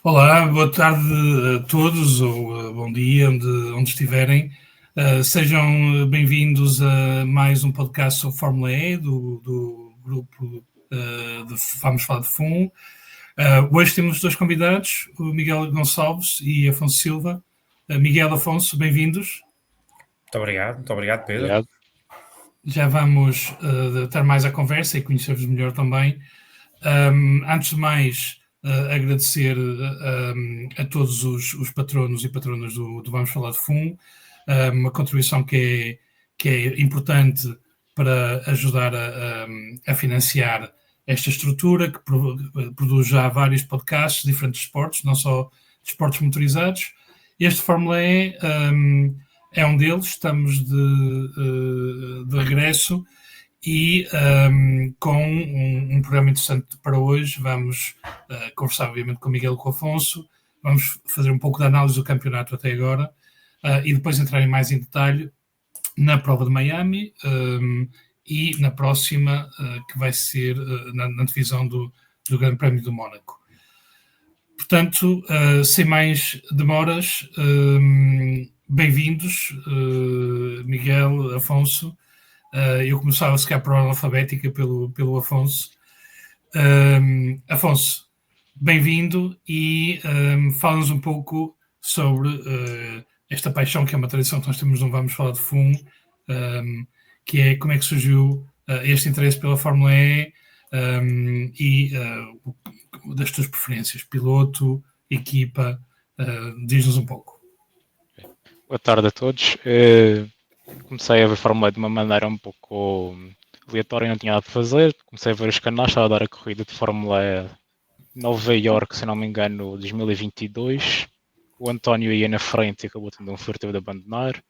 Olá, boa tarde a todos, ou bom dia, onde estiverem. Sejam bem-vindos a mais um podcast sobre Fórmula E, do grupo de Vamos Falar de FUN. Hoje temos dois convidados, o Miguel Gonçalves e Afonso Silva. Miguel, Afonso, bem-vindos. Muito obrigado, Pedro. Obrigado. Já vamos ter mais a conversa e conhecer-vos melhor também. Antes de mais, agradecer a todos os patronos e patronas do Vamos Falar de FUN, uma contribuição que é importante para ajudar a financiar esta estrutura, que produz já vários podcasts de diferentes esportes, não só de esportes motorizados. Este Fórmula E é um deles, estamos de regresso. E com um programa interessante para hoje, vamos conversar obviamente com o Miguel e com o Afonso, vamos fazer um pouco de análise do campeonato até agora e depois entrar mais em detalhe na prova de Miami e na próxima, que vai ser na divisão do Grande Prémio do Mónaco. Portanto, sem mais demoras, bem-vindos, Miguel, Afonso. Eu começava a por ordem alfabética pelo Afonso. Afonso, bem-vindo e fala-nos um pouco sobre esta paixão que é uma tradição que nós temos no Vamos Falar de FUN, que é como é que surgiu este interesse pela Fórmula E e das tuas preferências, piloto, equipa, diz-nos um pouco. Boa tarde a todos. Comecei a ver Fórmula E de uma maneira um pouco aleatória, não tinha nada para fazer. Comecei a ver os canais, estava a dar a corrida de Fórmula E Nova York, se não me engano, 2022. O António ia na frente e acabou tendo um furtivo de abandonar.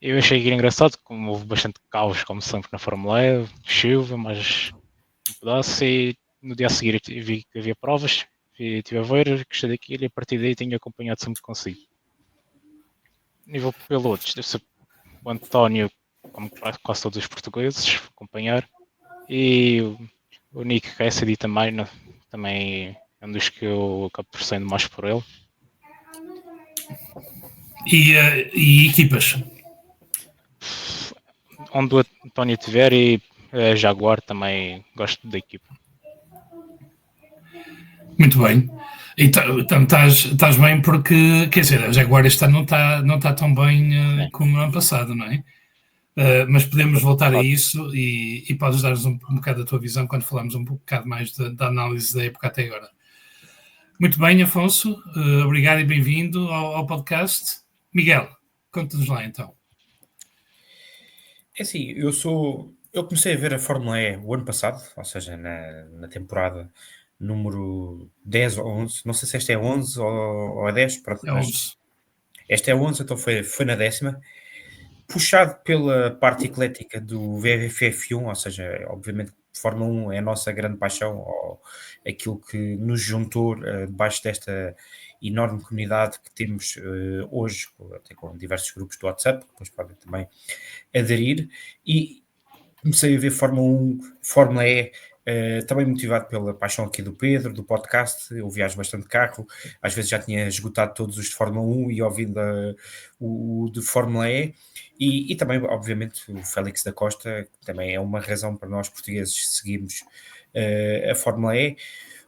Eu achei que era engraçado, como houve bastante caos, como sempre, na Fórmula E, chuva, mas um pedaço. E no dia a seguir vi que havia provas, estive a ver, gostei daquilo e a partir daí tenho acompanhado sempre que consigo. Nível pilotos, deve ser o António, como quase todos os portugueses, acompanhar. E o Nick Cassidy também é um dos que eu acabo por sendo mais por ele. E equipas? Onde o António estiver e a Jaguar também gosto da equipa. Muito bem. Então estás bem porque, quer dizer, a Jaguar este ano não está tão bem como no ano passado, não é? Mas podemos voltar a isso e podes dar-nos um bocado da tua visão quando falamos um bocado mais da análise da época até agora. Muito bem, Afonso. Obrigado e bem-vindo ao podcast. Miguel, conta-nos lá então. É assim, eu comecei a ver a Fórmula E o ano passado, ou seja, na temporada número 10 ou 11, não sei se esta é 11 ou é 10, É 11. Esta é 11, então foi na 10ª, puxado pela parte eclética do VFF1, ou seja, obviamente Fórmula 1 é a nossa grande paixão, ou aquilo que nos juntou debaixo desta enorme comunidade que temos hoje, até com diversos grupos do WhatsApp, que depois podem também aderir, e comecei a ver Fórmula 1, Fórmula E, também motivado pela paixão aqui do Pedro, do podcast. Eu viajo bastante de carro, às vezes já tinha esgotado todos os de Fórmula 1 e ouvindo o de Fórmula E, e também, obviamente, o Félix da Costa, que também é uma razão para nós portugueses seguirmos a Fórmula E.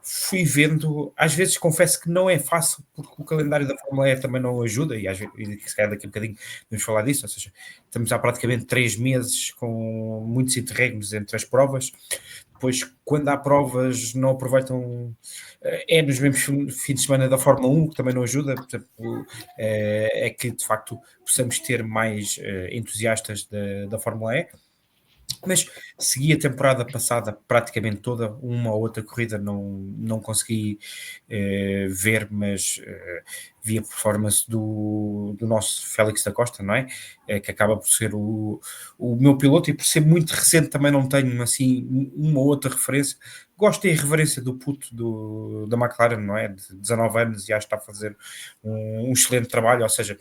Fui vendo, às vezes confesso que não é fácil, porque o calendário da Fórmula E também não ajuda, e às vezes, se calhar daqui a bocadinho vamos falar disso, ou seja, estamos há praticamente 3 meses com muitos interregnos entre as provas. Depois, quando há provas, não aproveitam, nos mesmos fins de semana da Fórmula 1, que também não ajuda. Portanto, é que de facto possamos ter mais entusiastas da Fórmula E. Mas segui a temporada passada praticamente toda, uma ou outra corrida não consegui ver, mas vi a performance do nosso Félix da Costa, não é? Que acaba por ser o meu piloto, e por ser muito recente também não tenho assim uma ou outra referência. Gosto da irreverência do puto da McLaren, não é? De 19 anos, e acho que está a fazer um excelente trabalho, ou seja,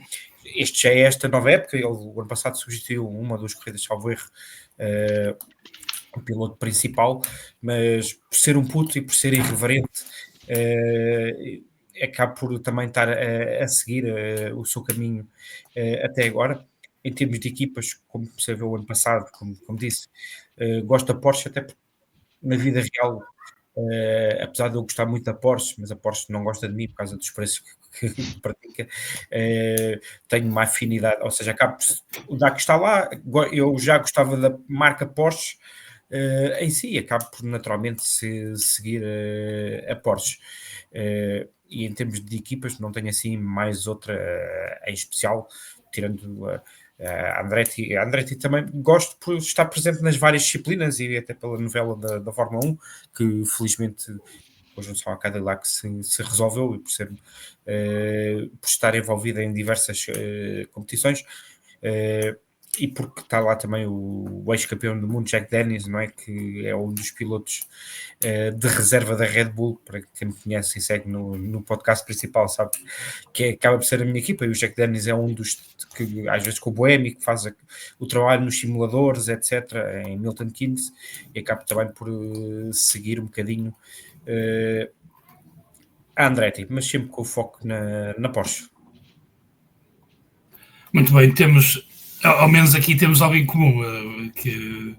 este já é esta nova época. Ele o ano passado substituiu uma das corridas, salvo erro, o piloto principal, mas por ser um puto e por ser irreverente, acaba por também estar a seguir o seu caminho até agora. Em termos de equipas, como você viu o ano passado, como disse, gosto da Porsche até porque na vida real, apesar de eu gostar muito da Porsche, mas a Porsche não gosta de mim por causa dos preços que pratica, tenho uma afinidade, ou seja, o DAC está lá, eu já gostava da marca Porsche em si, acabo por naturalmente seguir a Porsche. E em termos de equipas, não tenho assim mais outra em especial, tirando a Andretti. A Andretti também gosto por estar presente nas várias disciplinas e até pela novela da Fórmula 1, que felizmente hoje só a Cadillac se resolveu e por estar envolvida em diversas competições. E porque está lá também o ex-campeão do mundo Jack Dennis, não é? Que é um dos pilotos de reserva da Red Bull, para quem me conhece e segue no podcast principal, sabe que acaba por ser a minha equipa, e o Jack Dennis é um dos que às vezes com o Boemi, que faz o trabalho nos simuladores, etc., em Milton Keynes, e acaba também por seguir um bocadinho a Andretti, mas sempre com o foco na Porsche. Muito bem, ao menos aqui temos algo em comum, que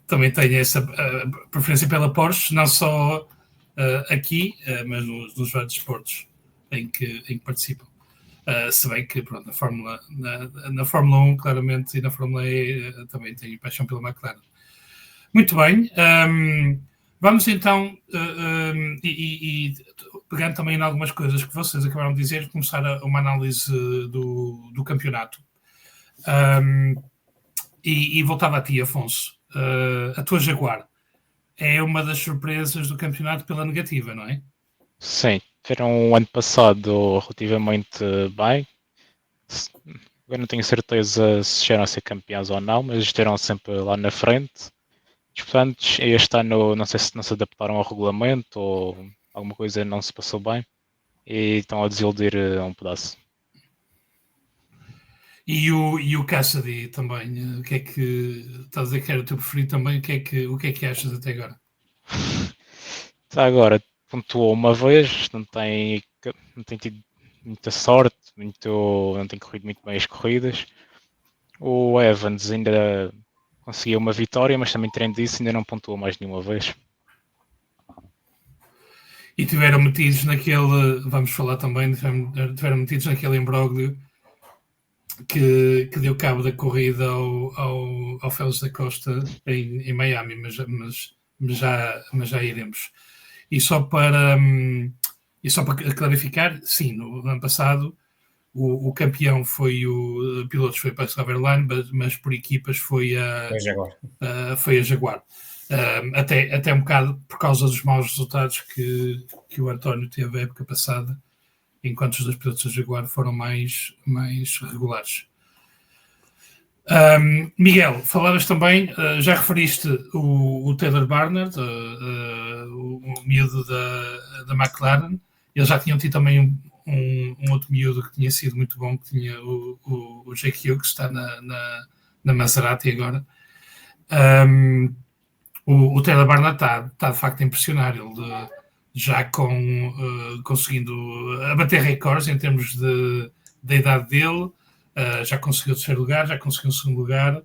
também tem essa preferência pela Porsche, não só aqui, mas nos vários esportes em que participam. Se bem que pronto, na Fórmula 1 claramente, e na Fórmula E também tenho paixão pela McLaren. Muito bem, vamos então, e pegando também em algumas coisas que vocês acabaram de dizer, começar uma análise do campeonato. E voltava a ti, Afonso. A tua Jaguar é uma das surpresas do campeonato pela negativa, não é? Sim, tiveram um ano passado relativamente bem. Eu não tenho certeza se chegaram a ser campeões ou não, mas estiveram sempre lá na frente. Portanto, este ano não sei se não se adaptaram ao regulamento ou alguma coisa não se passou bem e estão a desiludir a um pedaço. E o Cassidy também, o que é que estás a dizer que era o teu preferido também? O que é que achas até agora? Até agora pontuou uma vez, não tem tido muita sorte, não tem corrido muito bem as corridas. O Evans ainda conseguiu uma vitória, mas também tendo disso ainda não pontuou mais nenhuma vez. E tiveram metidos naquele, vamos falar também, tiveram metidos naquele imbróglio que deu cabo da corrida ao Félix da Costa em Miami, mas já iremos. E só para clarificar, sim, no ano passado o campeão foi o pilotos foi para a Silverline, mas por equipas foi a Jaguar. Até um bocado por causa dos maus resultados que o António teve a época passada, enquanto os dois pilotos da Jaguar foram mais regulares. Miguel, falavas também, já referiste o Taylor Barnard, o miúdo da McLaren. Eles já tinham tido também um outro miúdo que tinha sido muito bom, que tinha o Jake Hughes, que está na Maserati agora. O Taylor Barnard está de facto a impressionar. Ele já conseguindo abater recordes em termos da idade dele, já conseguiu o terceiro lugar, já conseguiu o segundo lugar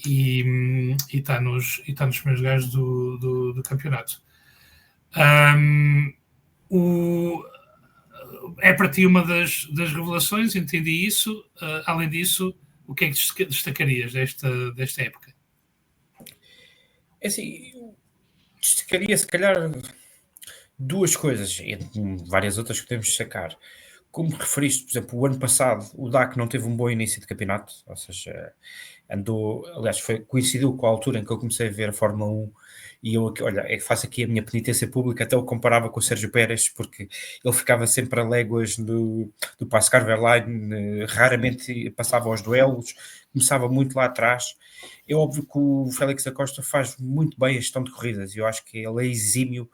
e está nos primeiros lugares do campeonato. É para ti uma das revelações, entendi isso. Além disso, o que é que destacarias desta época? É assim, destacaria se calhar duas coisas, entre várias outras que podemos destacar. Como referiste, por exemplo, o ano passado o DAC não teve um bom início de campeonato, ou seja, aliás, coincidiu com a altura em que eu comecei a ver a Fórmula 1 e eu, olha, faço aqui a minha penitência pública, até o comparava com o Sérgio Pérez, porque ele ficava sempre a léguas do Pascal Verlaine, raramente passava aos duelos, começava muito lá atrás. É óbvio que o Félix da Costa faz muito bem a gestão de corridas, e eu acho que ele é exímio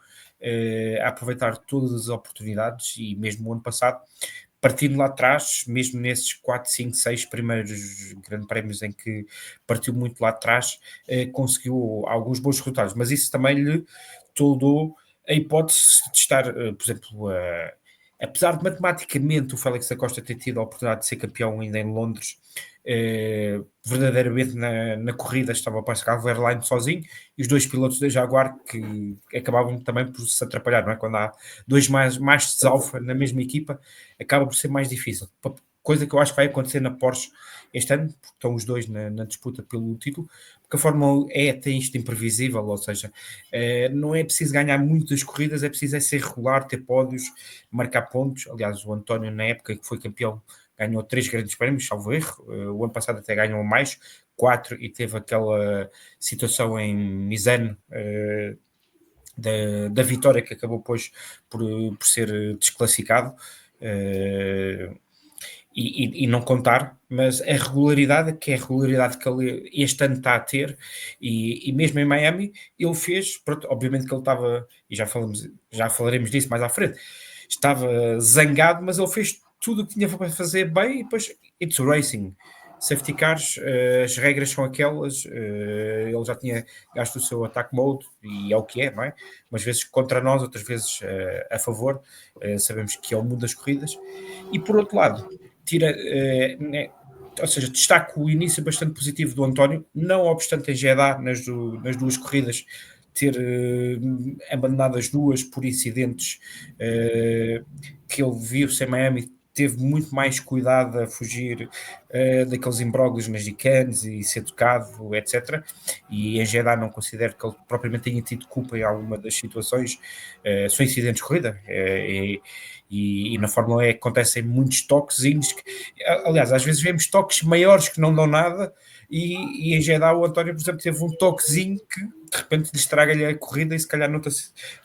a aproveitar todas as oportunidades, e mesmo o ano passado, partindo lá atrás, mesmo nesses 4, 5, 6 primeiros grandes prémios em que partiu muito lá atrás, conseguiu alguns bons resultados, mas isso também lhe toldou a hipótese de estar, por exemplo, apesar de matematicamente o Félix da Costa ter tido a oportunidade de ser campeão ainda em Londres, verdadeiramente na corrida estava para chegar o airline sozinho, e os dois pilotos da Jaguar que acabavam também por se atrapalhar, não é? Quando há dois machos de alfa na mesma equipa, acaba por ser mais difícil. Coisa que eu acho que vai acontecer na Porsche este ano, porque estão os dois na disputa pelo título, porque a Fórmula E tem isto imprevisível, ou seja, não é preciso ganhar muitas corridas, é preciso ser regular, ter pódios, marcar pontos. Aliás, o António, na época que foi campeão, ganhou 3 grandes prémios, salvo erro. O ano passado até ganhou mais, 4, e teve aquela situação em Misano, da vitória, que acabou depois por ser desclassificado. E não contar, mas a regularidade, que é a regularidade que ele este ano está a ter, e mesmo em Miami, ele fez, pronto, obviamente que ele estava, e já falaremos disso mais à frente, estava zangado, mas ele fez tudo o que tinha para fazer bem, e depois, it's racing, safety cars, as regras são aquelas, ele já tinha gasto o seu attack mode, e é o que é, não é? Umas vezes contra nós, outras vezes a favor, sabemos que é o mundo das corridas, e por outro lado, ou seja, destaco o início bastante positivo do António, não obstante em Jeddah, nas duas corridas, ter abandonado as duas por incidentes que ele viu-se em Miami. Teve muito mais cuidado a fugir daqueles imbróglios nas chicanes e ser tocado, etc. E em Jeddah não considero que ele propriamente tenha tido culpa em alguma das situações. São incidentes de corrida, e na Fórmula E acontecem muitos toquezinhos, aliás, às vezes vemos toques maiores que não dão nada, e em Jeddah o António, por exemplo, teve um toquezinho que de repente lhe estraga-lhe a corrida, e se calhar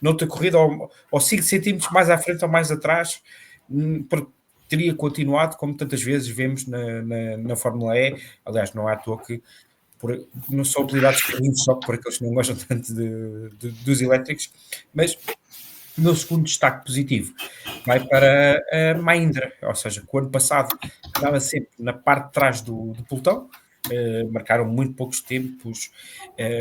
noutra corrida, ou 5 centímetros mais à frente ou mais atrás, teria continuado, como tantas vezes vemos na Fórmula E. Aliás, não há à toa que não são apelidados só por aqueles que não gostam tanto dos elétricos, mas o meu segundo destaque positivo vai para a Mahindra, ou seja, que o ano passado estava sempre na parte de trás do pelotão, marcaram muito poucos tempos,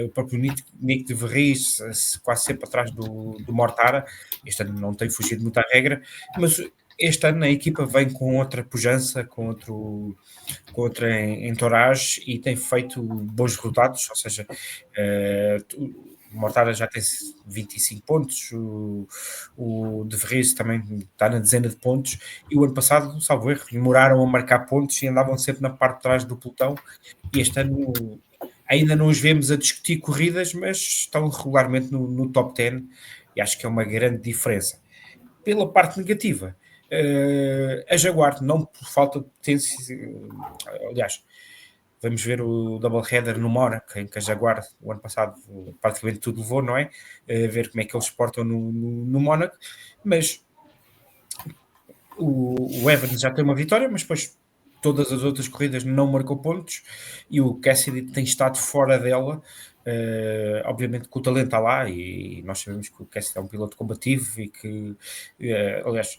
o próprio Nick de Vries quase sempre atrás do Mortara. Este ano não tem fugido muito à regra, mas este ano a equipa vem com outra pujança, com outra entourage, e tem feito bons resultados, ou seja, o Mortara já tem 25 pontos, o De Vries também está na dezena de pontos, e o ano passado, salvo erro, demoraram a marcar pontos e andavam sempre na parte de trás do pelotão, e este ano ainda não os vemos a discutir corridas, mas estão regularmente no top 10, e acho que é uma grande diferença. Pela parte negativa, a Jaguar, não por falta de potência, aliás, vamos ver o doubleheader no Mónaco, em que a Jaguar, o ano passado, praticamente tudo levou, não é? Ver como é que eles portam no Mónaco, mas o Evans já tem uma vitória, mas depois todas as outras corridas não marcou pontos, e o Cassidy tem estado fora dela. Obviamente que o talento está lá, e nós sabemos que o Cassidy é um piloto combativo, e que, aliás,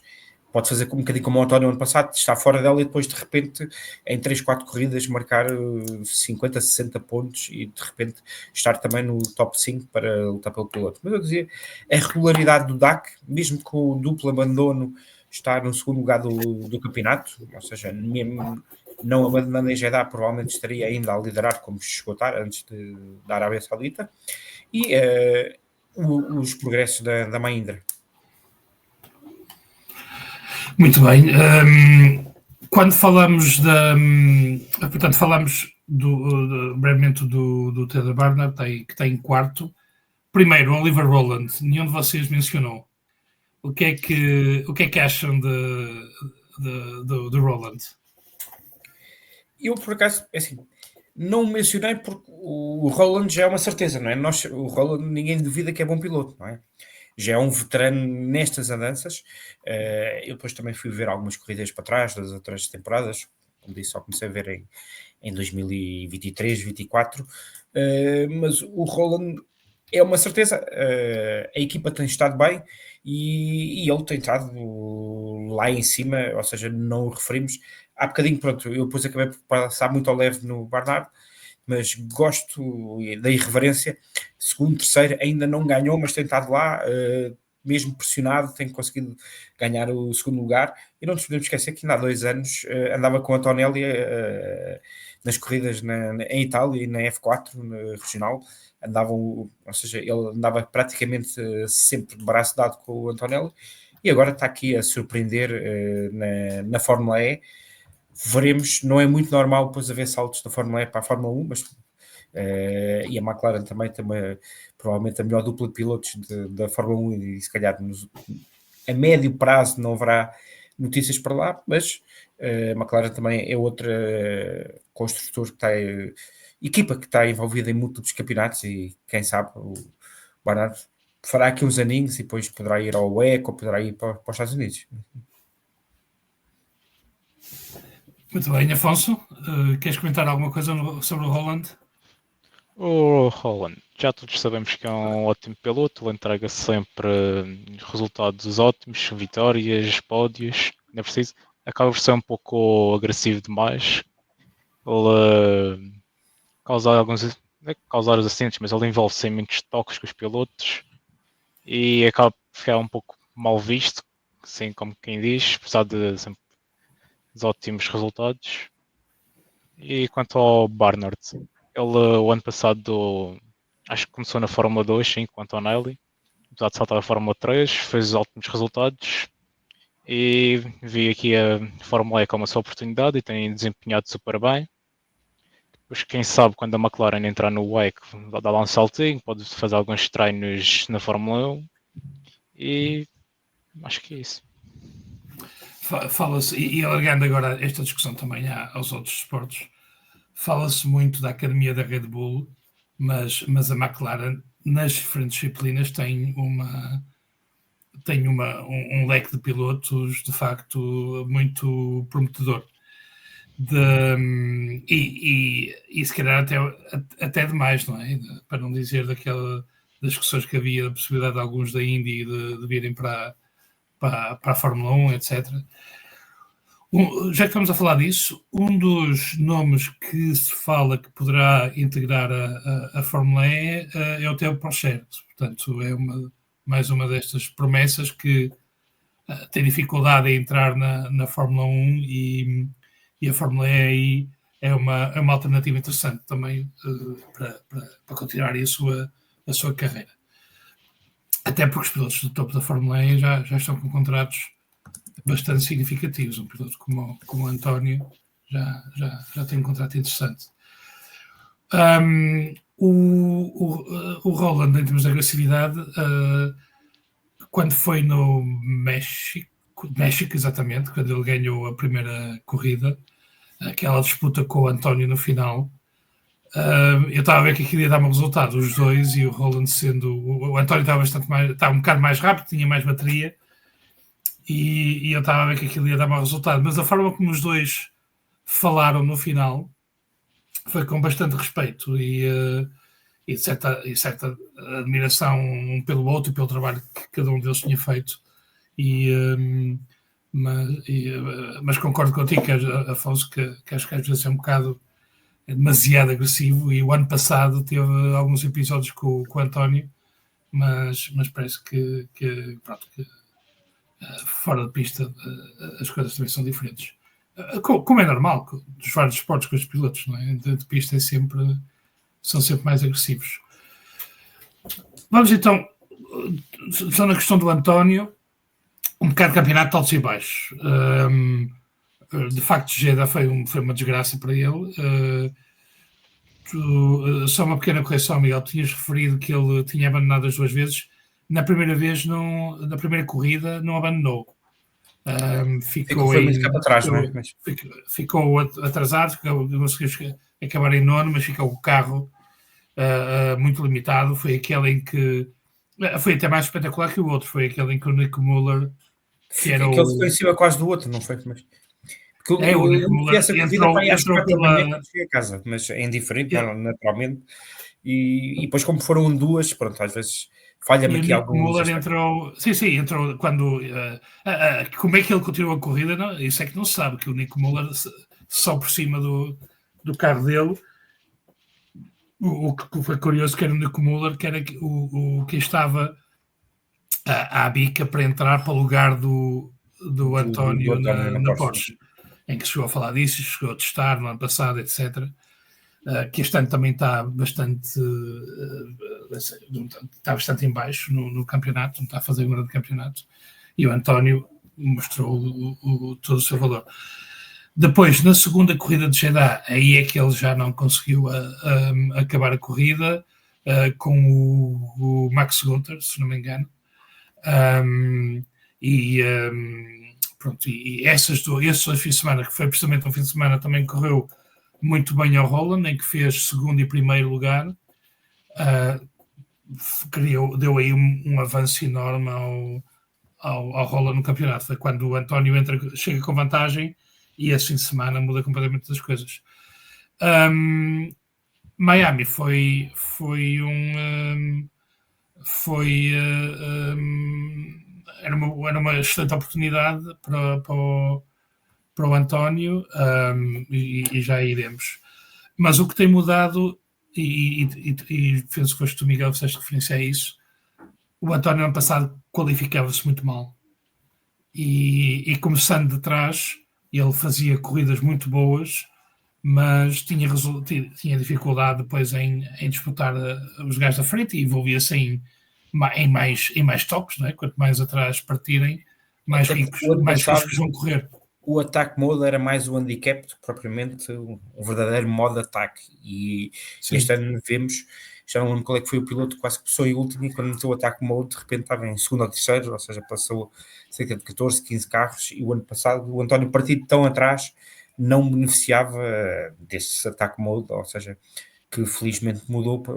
pode fazer um bocadinho como o António ano passado, está fora dela, e depois de repente em 3, 4 corridas marcar 50, 60 pontos, e de repente estar também no top 5 para lutar pelo piloto. Mas eu dizia, a regularidade do DAC, mesmo com o duplo abandono, está no segundo lugar do campeonato, ou seja, mesmo não abandonando em Jeddah, provavelmente estaria ainda a liderar, como chegou a estar antes da Arábia Saudita, e os progressos da Mahindra. Muito bem. Quando falamos portanto, falamos brevemente do Taylor Barnard, que está em quarto. Primeiro, Oliver Rowland, nenhum de vocês mencionou. O que é que acham de Rowland? Eu, por acaso, assim, não o mencionei porque o Rowland já é uma certeza, não é? O Rowland, ninguém duvida que é bom piloto, não é? Já é um veterano nestas andanças. Eu depois também fui ver algumas corridas para trás das outras temporadas, como disse, só comecei a ver em 2023, 2024, mas o Rowland é uma certeza. A equipa tem estado bem, e ele tem estado lá em cima, ou seja, não o referimos. Há bocadinho, pronto, eu depois acabei por passar muito ao leve no Barnard, mas gosto da irreverência. Segundo, terceiro, ainda não ganhou, mas tem estado lá. mesmo pressionado, tem conseguido ganhar o segundo lugar. E não nos podemos esquecer que ainda há 2 anos andava com o Antonelli nas corridas em Itália e na F4 regional. Ou seja, ele andava praticamente sempre de braço dado com o Antonelli, e agora está aqui a surpreender na Fórmula E. Veremos, não é muito normal depois haver saltos da Fórmula E para a Fórmula 1, mas e a McLaren também tem provavelmente a melhor dupla de pilotos da Fórmula 1, e se calhar a médio prazo não haverá notícias para lá, mas a McLaren também é outra construtor que está, equipa que está envolvida em múltiplos campeonatos, e quem sabe o Bernardo fará aqui uns aninhos e depois poderá ir ao WEC ou poderá ir para os Estados Unidos. Muito bem, Afonso, queres comentar alguma coisa sobre o Roland? O Roland, já todos sabemos que é um ótimo piloto, ele entrega sempre resultados ótimos, vitórias, pódios, não é preciso. Acaba por ser um pouco agressivo demais. Ele causar os acidentes, mas ele envolve-se em muitos toques com os pilotos e acaba por ficar um pouco mal visto, assim como quem diz, apesar de sempre dos ótimos resultados. E quanto ao Barnard, ele o ano passado acho que começou na Fórmula 2, sim, com o Antonelli, apesar de saltar a Fórmula 3, fez ótimos resultados e vi aqui a Fórmula E como a sua oportunidade e tem desempenhado super bem. Depois, quem sabe, quando a McLaren entrar no WEC, dá lá um saltinho, pode fazer alguns treinos na Fórmula 1 e acho que é isso. Fala-se, e alargando agora esta discussão também aos outros esportes, fala-se muito da Academia da Red Bull, mas a McLaren, nas diferentes disciplinas, tem um leque de pilotos, de facto, muito prometedor. E se calhar até demais, não é? Para não dizer das discussões que havia, da possibilidade de alguns da Indy de virem para a Fórmula 1, etc. Já que estamos a falar disso, um dos nomes que se fala que poderá integrar a Fórmula E é o Théo Pourchaire. Portanto, é mais uma destas promessas que tem dificuldade em entrar na Fórmula 1 e a Fórmula E aí é uma alternativa interessante também para continuar a sua carreira. Até porque os pilotos do topo da Fórmula E já estão com contratos bastante significativos. Um piloto como o António já tem um contrato interessante. O Roland, em termos de agressividade, quando foi no México, exatamente, quando ele ganhou a primeira corrida, aquela disputa com o António no final, eu estava a ver que aquilo ia dar um resultado, os dois, e o Roland o António estava um bocado mais rápido, tinha mais bateria, e eu estava a ver que aquilo ia dar mau resultado, mas a forma como os dois falaram no final foi com bastante respeito e certa admiração um pelo outro e pelo trabalho que cada um deles tinha feito. Mas concordo contigo, Afonso, que acho que às vezes é um bocado demasiado agressivo, e o ano passado teve alguns episódios com o António, mas parece que fora de pista as coisas também são diferentes. Como é normal, dos vários esportes com os pilotos, não é? De pista são sempre mais agressivos. Vamos então, só na questão do António, um bocado de campeonato de altos e baixos. De facto, Jeddah foi uma desgraça para ele. Só uma pequena correção, Miguel, tinhas referido que ele tinha abandonado as 2 vezes. Na primeira vez, na primeira corrida, não abandonou. Ficou aí, muito para trás, não é? Ficou atrasado, conseguiu acabar em 9º, mas ficou o carro muito limitado. Foi aquele em que foi até mais espetacular que o outro, foi aquele em que o Nico Müller, que era aquele ficou em cima quase do outro, não foi? Mas porque o Nico Müller essa corrida vai às 4 da manhã quando cheguei a casa, mas é indiferente, naturalmente. E depois, como foram 2, pronto, às vezes falha-me aqui alguns. O Müller entrou quando. Como é que ele continuou a corrida? Não, isso é que não se sabe, que o Nico Müller, só por cima do carro dele, o que foi curioso, que era o Nico Müller, que era o que estava à bica para entrar para o lugar do António na Porsche. Porsche, em que chegou a falar disso, chegou a testar no ano passado, etc. Que este ano também está bastante em baixo no campeonato, não está a fazer um grande campeonato, e o António mostrou todo o seu valor. Depois, na segunda corrida de Jeddah, aí é que ele já não conseguiu acabar a corrida com o Max Günther, se não me engano. Pronto, e esses dois fins de semana, que foi precisamente um fim de semana, também correu muito bem ao Holland, em que fez segundo e primeiro lugar. Deu aí um avanço enorme ao Holland no campeonato. Foi quando o António chega com vantagem e esse fim de semana muda completamente as coisas. Miami era uma excelente oportunidade para o António, e já iremos. Mas o que tem mudado, e penso que foste tu, Miguel, que fizeste referência a isso, o António ano passado qualificava-se muito mal. E começando de trás, ele fazia corridas muito boas, mas tinha dificuldade depois em disputar os gajos da frente e envolvia-se em mais toques, não é? Quanto mais atrás partirem, mais riscos vão correr. O attack mode era mais o handicap do que propriamente um verdadeiro modo de ataque. E este ano vemos, já não lembro qual é que foi o piloto, quase que passou em último, e quando meteu o attack mode, de repente estava em segundo ou terceiro, ou seja, passou cerca de 14, 15 carros, e o ano passado o António, partido tão atrás, não beneficiava desse attack mode, ou seja, que felizmente mudou para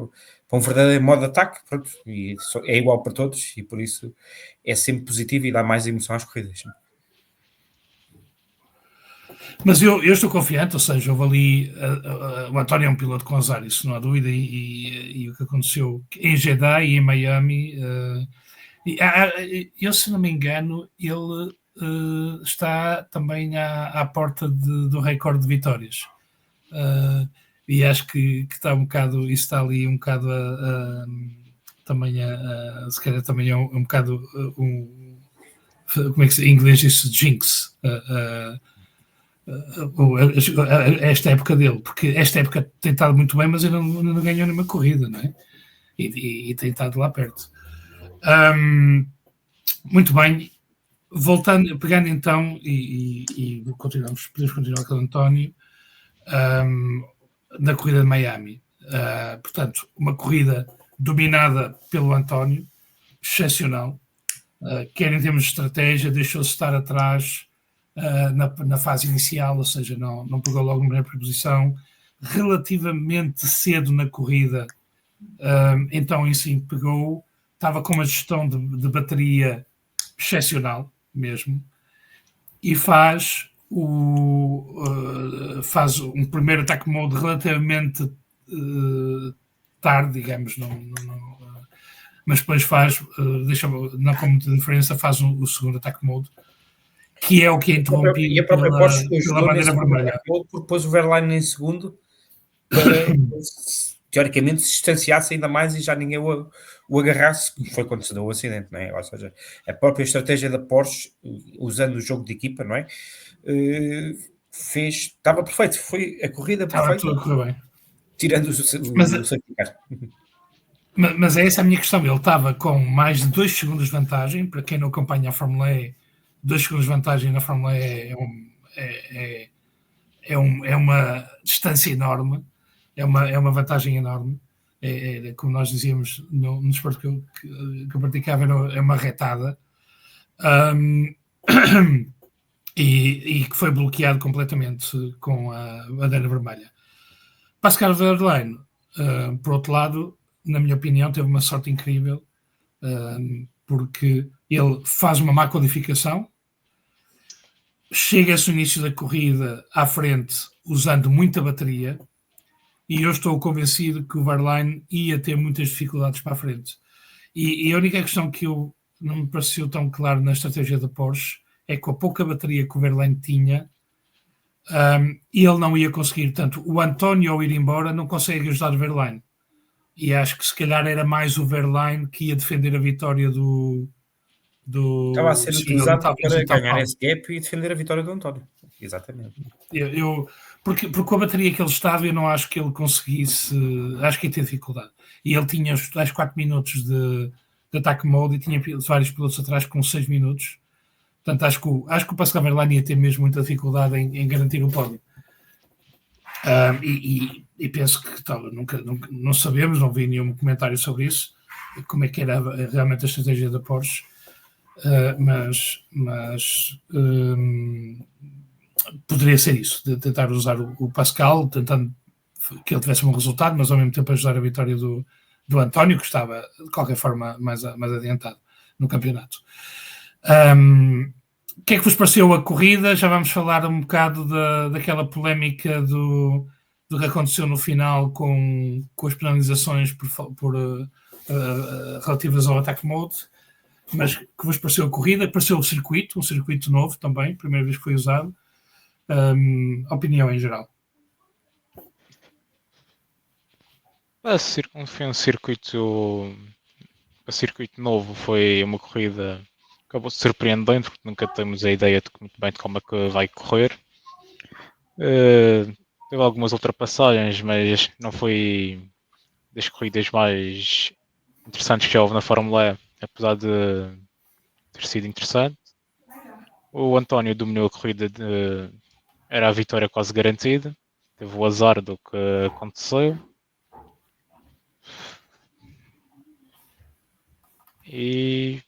um verdadeiro modo de ataque, pronto, e é igual para todos, e por isso é sempre positivo e dá mais emoção às corridas. Mas eu estou confiante, ou seja, houve ali o António é um piloto com azar, isso não há dúvida, e o que aconteceu em Jeddah e em Miami, eu, se não me engano, ele está também à porta do recorde de vitórias, e acho que está um bocado, isso está ali um bocado também se calhar também é um bocado como é que se diz em inglês isso, jinx, esta época dele, porque esta época tem estado muito bem, mas ele não ganhou nenhuma corrida, não é? E tem estado lá perto. Muito bem, pegando então e podemos continuar com o António na corrida de Miami. Portanto, uma corrida dominada pelo António, excepcional, quer em termos de estratégia, deixou-se estar atrás na fase inicial, ou seja, não pegou logo na primeira posição, relativamente cedo na corrida, então em sim pegou, estava com uma gestão de bateria excepcional mesmo, e faz um primeiro attack mode relativamente tarde, digamos, mas depois não com muita diferença, faz o segundo attack mode, que é o que é interrompido e a própria Porsche pela bandeira vermelha. Porque depois o Verlaine em segundo para teoricamente se distanciasse ainda mais e já ninguém o agarrasse, como foi quando se deu o acidente, não é? Ou seja, a própria estratégia da Porsche, usando o jogo de equipa, não é? Estava perfeito, foi a corrida perfeita. Estava tudo a correr bem. Tirando o safety car. Mas é essa a minha questão. Ele estava com mais de 2 segundos de vantagem. Para quem não acompanha a Fórmula E, 2 segundos de vantagem na Fórmula E é uma distância enorme, é uma vantagem enorme. Como nós dizíamos no desporto que eu praticava, é uma retada. E que foi bloqueado completamente com a bandeira vermelha. Pascal Wehrlein, por outro lado, na minha opinião, teve uma sorte incrível, porque ele faz uma má qualificação, chega-se no início da corrida à frente usando muita bateria, e eu estou convencido que o Wehrlein ia ter muitas dificuldades para a frente. E a única questão que não me pareceu tão claro na estratégia da Porsche é que com a pouca bateria que o Wehrlein tinha, ele não ia conseguir. Tanto o António, ao ir embora, não consegue ajudar o Wehrlein. E acho que se calhar era mais o Wehrlein que ia defender a vitória do Estava a ser Sim, ele utilizado estava para então, ganhar esse gap e defender a vitória do António. Exatamente. porque com a bateria que ele estava, eu não acho que ele conseguisse. Acho que ia ter dificuldade. E ele tinha os tais 4 minutos de ataque mode e tinha vários pilotos atrás com 6 minutos. Portanto, acho que o Pascal Wehrlein ia ter mesmo muita dificuldade em garantir o pódio. E penso que nunca, não sabemos, não vi nenhum comentário sobre isso, como é que era realmente a estratégia da Porsche, mas poderia ser isso, de tentar usar o Pascal, tentando que ele tivesse um bom resultado, mas ao mesmo tempo ajudar a vitória do António, que estava de qualquer forma mais adiantado no campeonato. O que é que vos pareceu a corrida? Já vamos falar um bocado daquela polémica do que aconteceu no final com as penalizações relativas ao attack mode. Mas que vos pareceu a corrida? Pareceu o circuito, um circuito novo também, primeira vez que foi usado. Opinião em geral. Foi um circuito novo, foi uma corrida que acabou surpreendente, porque nunca temos a ideia muito bem de como é que vai correr. Teve algumas ultrapassagens, mas não foi das corridas mais interessantes que já houve na Fórmula E, apesar de ter sido interessante. O António dominou a corrida, era a vitória quase garantida, teve o azar do que aconteceu. E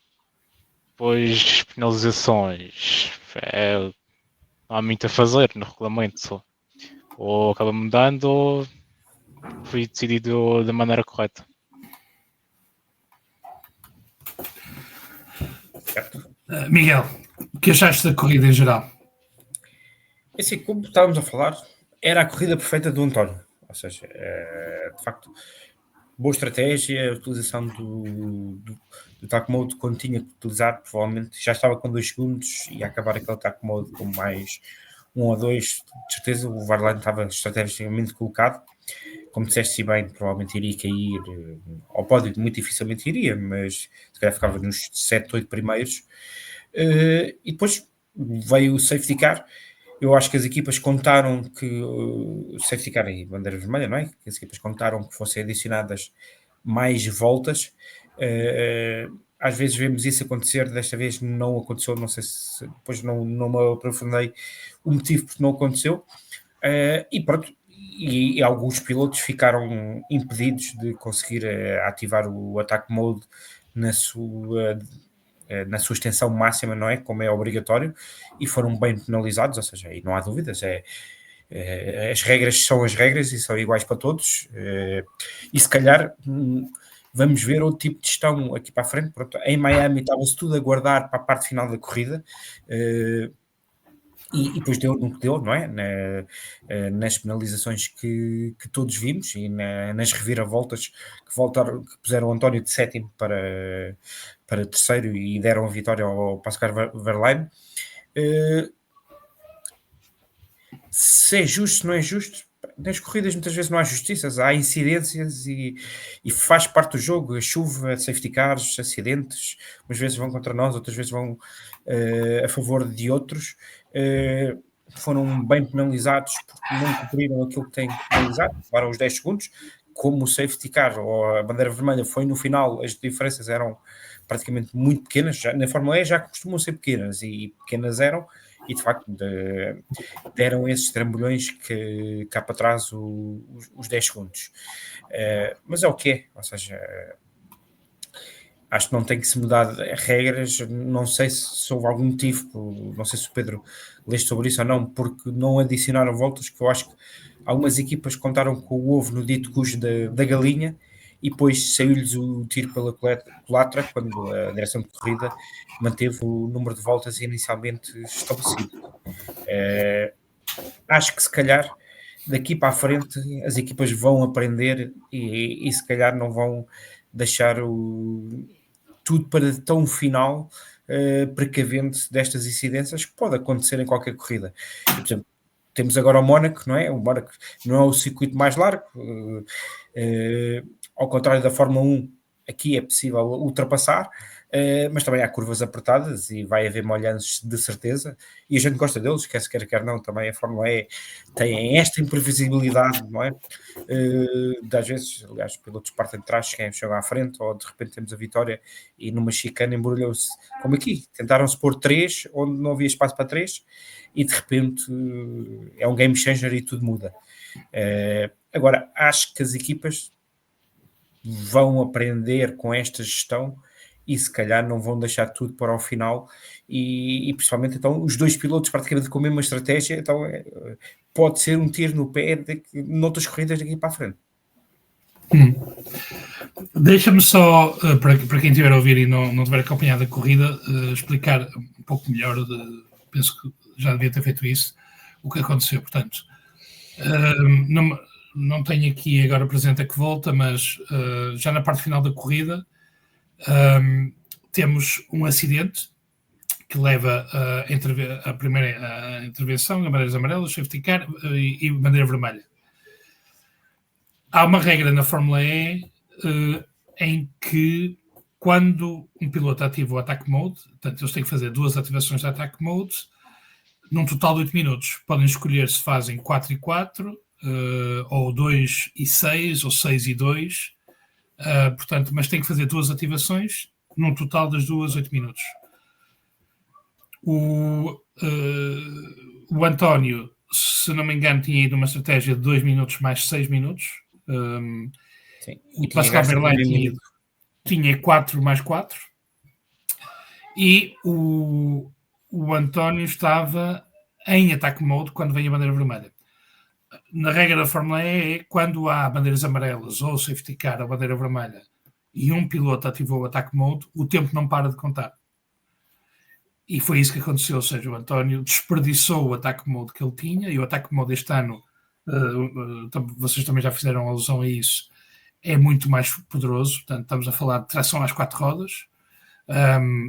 depois penalizações, não há muito a fazer no regulamento, ou acaba mudando ou foi decidido da maneira correta. Miguel, o que achaste da corrida em geral? Assim, como estávamos a falar, era a corrida perfeita do António, ou seja, de facto, boa estratégia, a utilização do attack mode quando tinha que utilizar, provavelmente já estava com 2 segundos e ia acabar aquele attack mode com mais 1 ou 2, de certeza o Wehrlein estava estrategicamente colocado, como disseste bem, provavelmente iria cair ao pódio, muito dificilmente iria, mas se calhar ficava nos 7, 8 primeiros, e depois veio o safety car. Eu acho que as equipas contaram que safety car e bandeira vermelha, não é? Que as equipas contaram que fossem adicionadas mais voltas. Às vezes vemos isso acontecer, desta vez não aconteceu, não sei se depois não me aprofundei o motivo porque não aconteceu. E pronto, e alguns pilotos ficaram impedidos de conseguir ativar o attack mode na sua extensão máxima, não é? Como é obrigatório, e foram bem penalizados, ou seja, aí não há dúvidas, as regras são as regras e são iguais para todos, e se calhar vamos ver outro tipo de gestão aqui para a frente. Pronto, em Miami estava-se tudo a guardar para a parte final da corrida, e depois deu no que deu, não é? Nas penalizações que todos vimos e nas reviravoltas que puseram o António de sétimo para terceiro e deram a vitória ao Pascal Wehrlein. Se é justo, se não é justo, nas corridas muitas vezes não há justiças, há incidências e faz parte do jogo, a chuva, safety cars, acidentes, umas vezes vão contra nós, outras vezes vão a favor de outros. Foram bem penalizados porque não cumpriram aquilo que têm que penalizar, levaram os 10 segundos, como o safety car ou a bandeira vermelha foi no final, as diferenças eram praticamente muito pequenas, na Fórmula E já costumam ser pequenas e pequenas eram, e de facto deram esses trambolhões que cá para trás os 10 segundos. Mas é o que é, ou seja, acho que não tem que se mudar regras, não sei se houve algum motivo, não sei se o Pedro leste sobre isso ou não, porque não adicionaram voltas, que eu acho que algumas equipas contaram com o ovo no dito cujo da galinha, e depois saiu-lhes o tiro pela culatra, quando a direção de corrida manteve o número de voltas inicialmente estabelecido. Acho que se calhar daqui para a frente as equipas vão aprender e se calhar não vão deixar tudo para tão final, precavendo-se destas incidências que pode acontecer em qualquer corrida. E, por exemplo, temos agora o Mónaco, não é? O Mónaco não é o circuito mais largo, ao contrário da Fórmula 1, aqui é possível ultrapassar, mas também há curvas apertadas e vai haver molhanços de certeza, e a gente gosta deles, quer se quer não, também a Fórmula E tem esta imprevisibilidade, não é? Das vezes, aliás, os pilotos partem de trás, chegam à frente, ou de repente temos a vitória e numa chicane embrulhou-se, como aqui, tentaram-se pôr 3, onde não havia espaço para 3, e de repente é um game changer e tudo muda. Agora, acho que as equipas vão aprender com esta gestão e se calhar não vão deixar tudo para o final e principalmente então os dois pilotos praticamente com a mesma estratégia, então pode ser um tiro no pé noutras corridas daqui para a frente. Deixa-me só, para quem estiver a ouvir e não tiver acompanhado a corrida, explicar um pouco melhor, penso que já devia ter feito isso, o que aconteceu. Portanto, não tenho aqui agora presente a que volta, mas já na parte final da corrida temos um acidente que leva a primeira intervenção, bandeiras amarelas, safety car e bandeira vermelha. Há uma regra na Fórmula E em que quando um piloto ativa o Attack Mode, portanto eles têm que fazer 2 ativações de Attack Mode, num total de 8 minutos. Podem escolher se fazem 4 e 4, ou 2 e 6, ou 6 e 2, portanto, mas tem que fazer 2 ativações, num total das 2, 8 minutos. O António, se não me engano, tinha ido uma estratégia de 2 minutos mais 6 minutos. Sim. O Pascal Wehrlein tinha 4 mais 4. E o António estava em Attack Mode quando vem a bandeira vermelha. Na regra da Fórmula E, quando há bandeiras amarelas ou safety car ou bandeira vermelha e um piloto ativou o Attack Mode, o tempo não para de contar. E foi isso que aconteceu, ou seja, o António desperdiçou o Attack Mode que ele tinha, e o Attack Mode este ano, vocês também já fizeram alusão a isso, é muito mais poderoso. Portanto, estamos a falar de tração às 4 rodas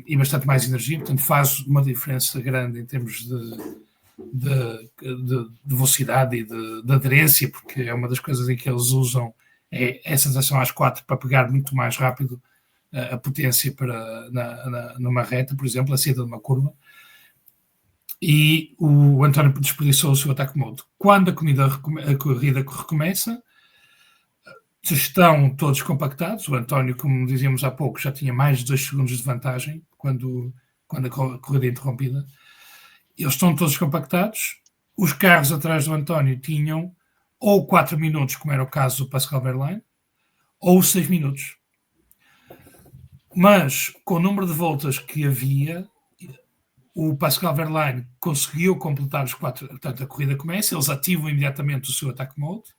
e bastante mais energia, portanto faz uma diferença grande em termos de velocidade e de aderência, porque é uma das coisas em que eles usam essa tração às 4 para pegar muito mais rápido a potência numa reta, por exemplo, a saída de uma curva. E o António desperdiçou o seu Attack Mode. Quando a corrida recomeça, estão todos compactados. O António, como dizíamos há pouco, já tinha mais de 2 segundos de vantagem quando a corrida é interrompida. Eles estão todos compactados. Os carros atrás do António tinham ou 4 minutos, como era o caso do Pascal Wehrlein, ou 6 minutos. Mas, com o número de voltas que havia, o Pascal Wehrlein conseguiu completar os 4. Portanto, a corrida começa, eles ativam imediatamente o seu Attack Mode.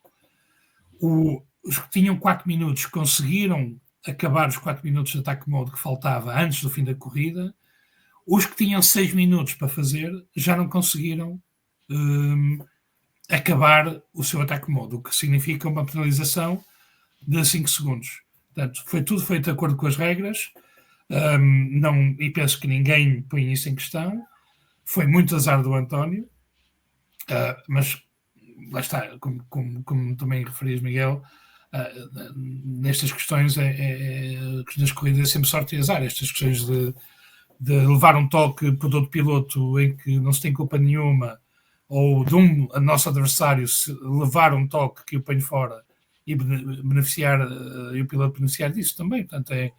Os que tinham 4 minutos conseguiram acabar os 4 minutos de Attack Mode que faltava antes do fim da corrida. Os que tinham 6 minutos para fazer já não conseguiram acabar o seu Attack Mode, o que significa uma penalização de 5 segundos. Portanto, foi tudo feito de acordo com as regras, e penso que ninguém põe isso em questão. Foi muito azar do António, mas lá está, como também referias, Miguel, nestas questões nas corridas é sempre sorte e azar. Estas questões de levar um toque por outro piloto em que não se tem culpa nenhuma, ou de a nosso adversário levar um toque que o põe fora e beneficiar, e o piloto beneficiar disso também. Portanto, é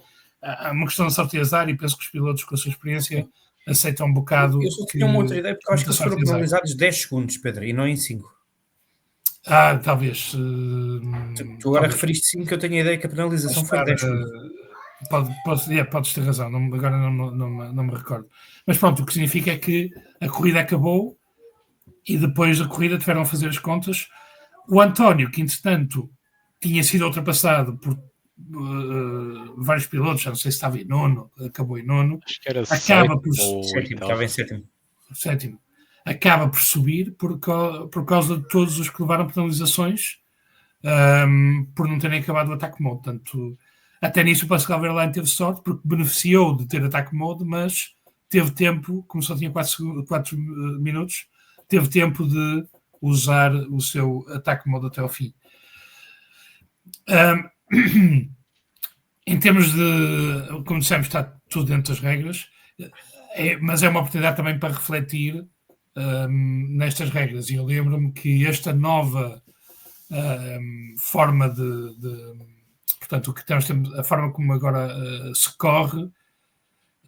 uma questão de sorte e azar, e penso que os pilotos, com a sua experiência, aceitam um bocado. Eu só tinha uma outra ideia, porque acho que eles foram penalizados 10 segundos, Pedro, e não em 5. Talvez. Tu agora referiste 5, que eu tenho a ideia que a penalização foi de 10 segundos. Podes ter razão, agora não me recordo. Mas pronto, o que significa é que a corrida acabou e depois da corrida tiveram a fazer as contas. O António, que entretanto tinha sido ultrapassado por vários pilotos, já não sei se estava em nono, acabou em nono. Acho que era sétimo. Acaba por subir por causa de todos os que levaram penalizações por não terem acabado o Attack Mode. Portanto, até nisso o Pascal Wehrlein teve sorte, porque beneficiou de ter Attack Mode, mas teve tempo, como só tinha 4 minutos, teve tempo de usar o seu Attack Mode até ao fim. Em termos de, como dissemos, está tudo dentro das regras, mas é uma oportunidade também para refletir nestas regras. E eu lembro-me que esta nova forma portanto, o que temos, a forma como agora se corre,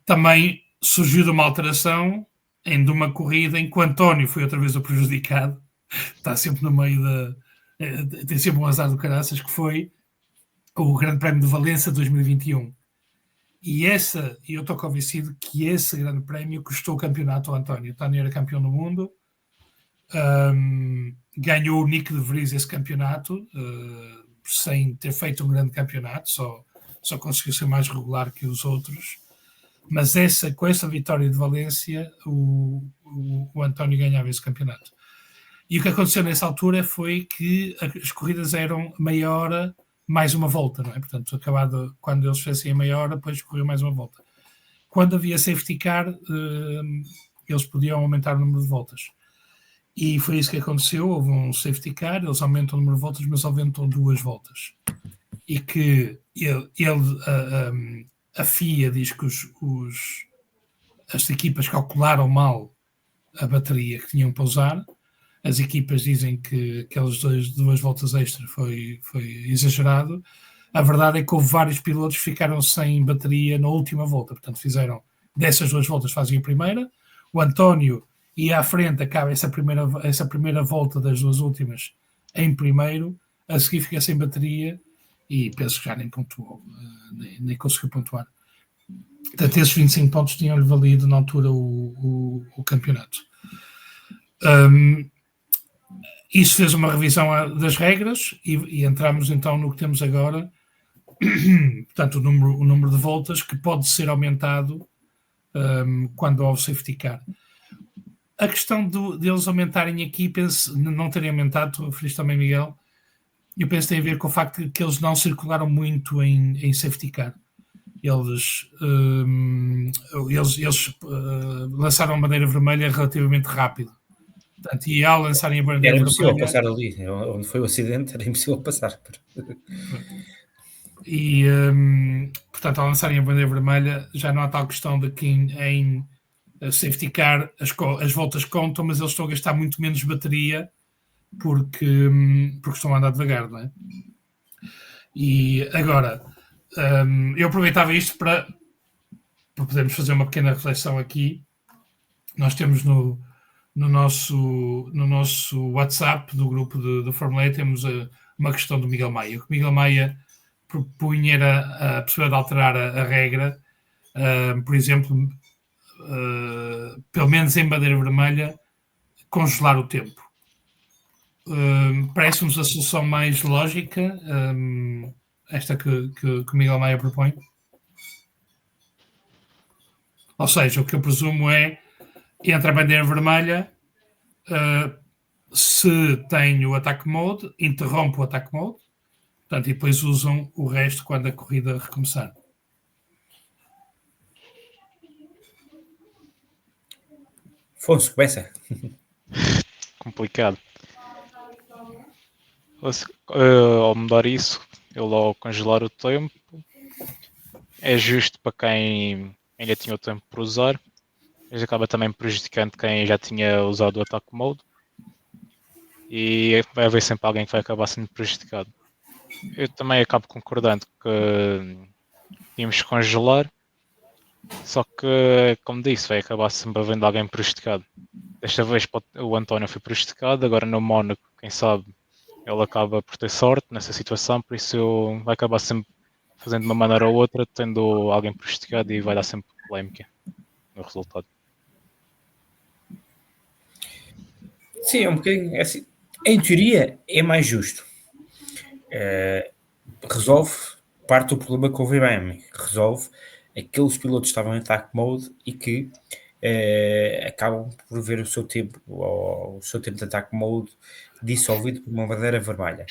também surgiu de uma alteração de uma corrida em que o António foi outra vez o prejudicado, está sempre no meio tem sempre um azar do caraças, que foi o Grande Prémio de Valência 2021. E eu estou convencido que esse Grande Prémio custou o campeonato ao António. O António era campeão do mundo, ganhou o Nick de Vries esse campeonato, sem ter feito um grande campeonato, só conseguiu ser mais regular que os outros. Mas com essa vitória de Valência, o António ganhava esse campeonato. E o que aconteceu nessa altura foi que as corridas eram meia hora mais uma volta, não é? Portanto, quando eles fizessem a meia hora, depois corriam mais uma volta. Quando havia safety car, eles podiam aumentar o número de voltas. E foi isso que aconteceu. Houve um safety car, eles aumentam o número de voltas, mas aumentam 2 voltas. E que a FIA diz que as equipas calcularam mal a bateria que tinham para usar. As equipas dizem que aquelas 2 voltas extra foi exagerado. A verdade é que houve vários pilotos que ficaram sem bateria na última volta. Portanto, dessas 2 voltas fazem a primeira. O António ia à frente, acaba essa primeira volta das 2 últimas em primeiro. A seguir fica sem bateria e penso que já nem pontuou, nem conseguiu pontuar. Portanto, esses 25 pontos tinham-lhe valido na altura o campeonato. Isso fez uma revisão das regras e entramos então no que temos agora, portanto o número de voltas que pode ser aumentado quando houve safety car. A questão deles aumentarem aqui, não terem aumentado, tu referiste também, Miguel, eu penso que tem a ver com o facto de que eles não circularam muito em safety car. Eles lançaram a bandeira vermelha relativamente rápido. Portanto, e ao lançarem a bandeira era impossível vermelha, passar ali, onde foi o acidente, era impossível passar. E, portanto, ao lançarem a bandeira vermelha, já não há tal questão de que em safety car as voltas contam, mas eles estão a gastar muito menos bateria porque estão a andar devagar, não é? E agora, eu aproveitava isto para podermos fazer uma pequena reflexão aqui. Nós temos no nosso WhatsApp do grupo de Fórmula E, temos uma questão do Miguel Maia. O que Miguel Maia propunha era a possibilidade de alterar a regra, por exemplo, pelo menos em bandeira vermelha, congelar o tempo. Parece-nos a solução mais lógica, esta que o Miguel Maia propõe. Ou seja, o que eu presumo é, entre a bandeira vermelha, se tem o attack mode, interrompe o attack mode, portanto, e depois usam o resto quando a corrida recomeçar. Afonso, começa. Complicado. Ao mudar isso, ele ao congelar o tempo, é justo para quem ainda tinha o tempo para usar, mas acaba também prejudicando quem já tinha usado o attack mode, e vai haver sempre alguém que vai acabar sendo prejudicado. Eu também acabo concordando que tínhamos que congelar, só que, como disse, vai acabar sempre havendo alguém prejudicado. Desta vez o António foi prejudicado, agora no Mónaco, quem sabe, ele acaba por ter sorte nessa situação, por isso vai acabar sempre fazendo de uma maneira ou outra, tendo alguém prejudicado, e vai dar sempre polémica no resultado. Sim, é um bocadinho assim. Em teoria é mais justo. Resolve parte do problema que houve bem. Resolve aqueles pilotos que estavam em attack mode e que acabam por ver o seu tempo de attack mode dissolvido por uma bandeira vermelha.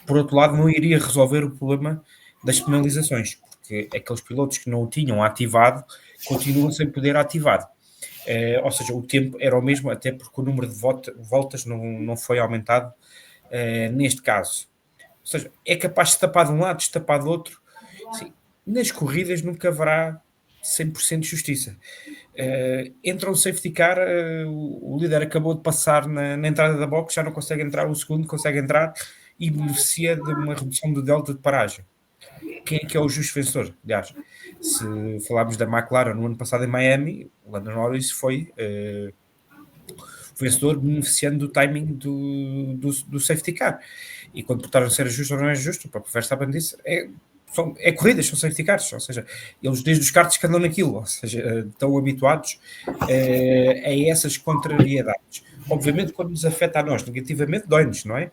Por outro lado, não iria resolver o problema das penalizações, porque aqueles pilotos que não o tinham ativado continuam sem poder ativar. Ou seja, o tempo era o mesmo, até porque o número de voltas não foi aumentado neste caso. Ou seja, é capaz de tapar de um lado, de tapar do outro. Sim, nas corridas nunca haverá 100% de justiça. Entra um safety car, o líder acabou de passar na entrada da box, já não consegue entrar, o segundo consegue entrar e beneficia de uma redução do delta de paragem. Quem é que é o justo vencedor? Aliás, se falarmos da McLaren no ano passado em Miami, o Lando Norris foi o vencedor beneficiando do timing do safety car. E quando portaram ser justo ou não é justo, o próprio Verstappen disse, é corridas, são safety cars, ou seja, eles desde os karts que andam naquilo, ou seja, estão habituados a essas contrariedades. Obviamente, quando nos afeta a nós negativamente, dói-nos, não é?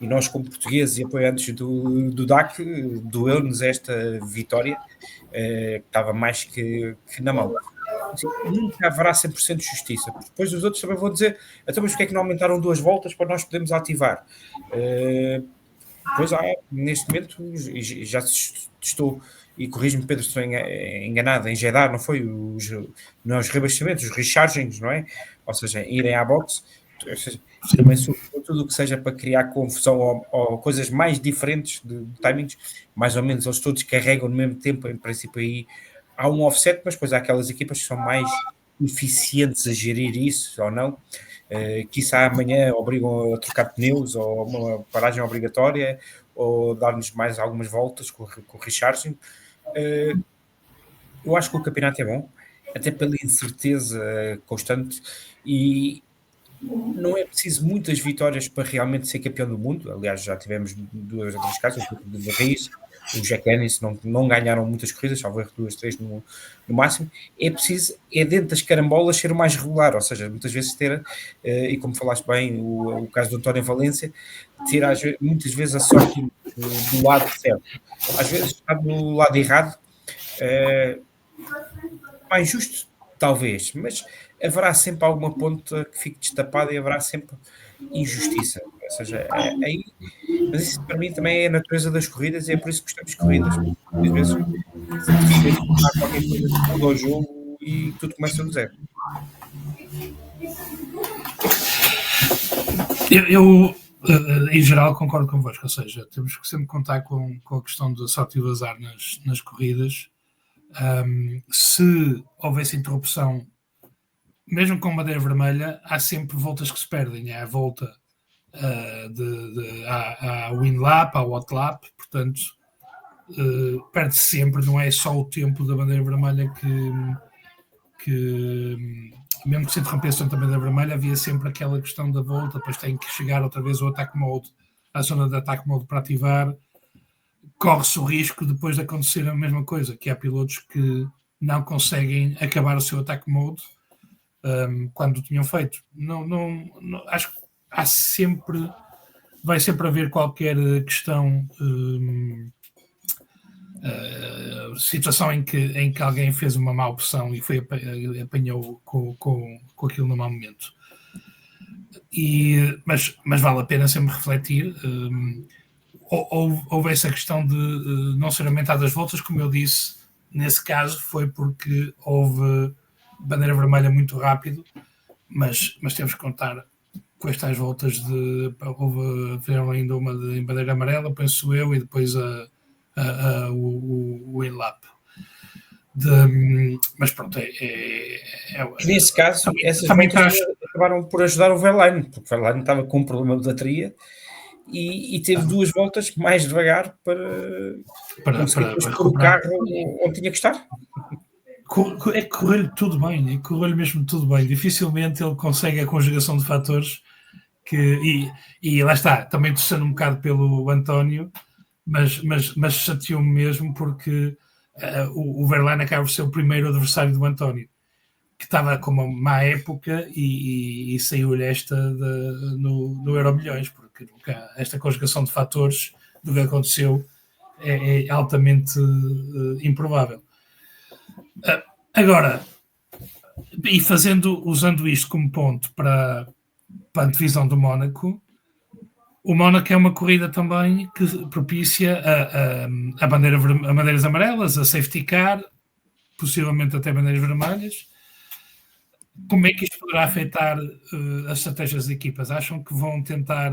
E nós, como portugueses e apoiantes do DAC, doeu-nos esta vitória, que estava mais que na mão. Assim, nunca haverá 100% de justiça. Depois os outros também vão dizer, então, mas porque é que não aumentaram 2 voltas para nós podermos ativar? Pois há, neste momento, já estou, e corrijo-me, Pedro, se estou enganado, em Jeddah, não foi? Não é os rebaixamentos, os rechargings, não é? Ou seja, irem à boxe, ou seja, também tudo o que seja para criar confusão ou coisas mais diferentes de timings, mais ou menos eles todos carregam no mesmo tempo, em princípio aí há um offset, mas depois há aquelas equipas que são mais eficientes a gerir isso ou não, quiçá amanhã obrigam a trocar pneus ou uma paragem obrigatória ou dar-nos mais algumas voltas com o recharging. Eu acho que o campeonato é bom, até pela incerteza constante, e não é preciso muitas vitórias para realmente ser campeão do mundo. Aliás, já tivemos 2 ou 3 casos, o de Reis, o Jack Dennis não ganharam muitas corridas, salvo erro 2, 3 no máximo. É preciso, dentro das carambolas, ser o mais regular, ou seja, muitas vezes ter, e como falaste bem, o caso do António Valência, ter muitas vezes a sorte do lado certo. Às vezes está do lado errado, mais justo, talvez, mas haverá sempre alguma ponta que fique destapada e haverá sempre injustiça. Ou seja, aí, mas isso para mim também é a natureza das corridas e é por isso que gostamos de corridas. Às vezes há qualquer coisa que muda o jogo e tudo começa do zero. Eu em geral concordo convosco, ou seja, temos que sempre contar com a questão da sorte e do azar nas corridas. Se houvesse interrupção, mesmo com bandeira vermelha, há sempre voltas que se perdem. Há a volta à win lap, à hot lap, portanto perde-se sempre, não é só o tempo da bandeira vermelha que mesmo que se interrompesse durante a bandeira vermelha, havia sempre aquela questão da volta, depois tem que chegar outra vez o attack mode, à zona de attack mode para ativar. Corre-se o risco depois de acontecer a mesma coisa, que há pilotos que não conseguem acabar o seu attack mode quando o tinham feito. Não, acho que há sempre, vai sempre haver qualquer questão, situação em que alguém fez uma má opção e apanhou com aquilo no mau momento. Mas vale a pena sempre refletir. Houve essa questão de não ser aumentadas as voltas, como eu disse, nesse caso foi porque houve bandeira vermelha muito rápido, mas temos que contar com estas voltas houve ainda uma em bandeira amarela, penso eu, e depois o in-lap. Mas pronto, nesse caso, essas voltas acabaram por ajudar o Verlaine, porque o Verlaine estava com um problema de bateria e teve 2 voltas mais devagar para pôr o carro onde tinha que estar. Correu-lhe tudo bem, correu-lhe mesmo tudo bem. Dificilmente ele consegue a conjugação de fatores e lá está, também torcendo um bocado pelo António, mas chateou-me mesmo porque o Verlaine acaba por ser o primeiro adversário do António, que estava com uma má época e saiu-lhe esta no Euro Milhões, porque esta conjugação de fatores do que aconteceu é altamente improvável. Agora, e usando isto como ponto para a divisão do Mónaco, o Mónaco é uma corrida também que propicia a bandeiras amarelas, a safety car, possivelmente até bandeiras vermelhas. Como é que isto poderá afetar as estratégias das equipas? Acham que vão tentar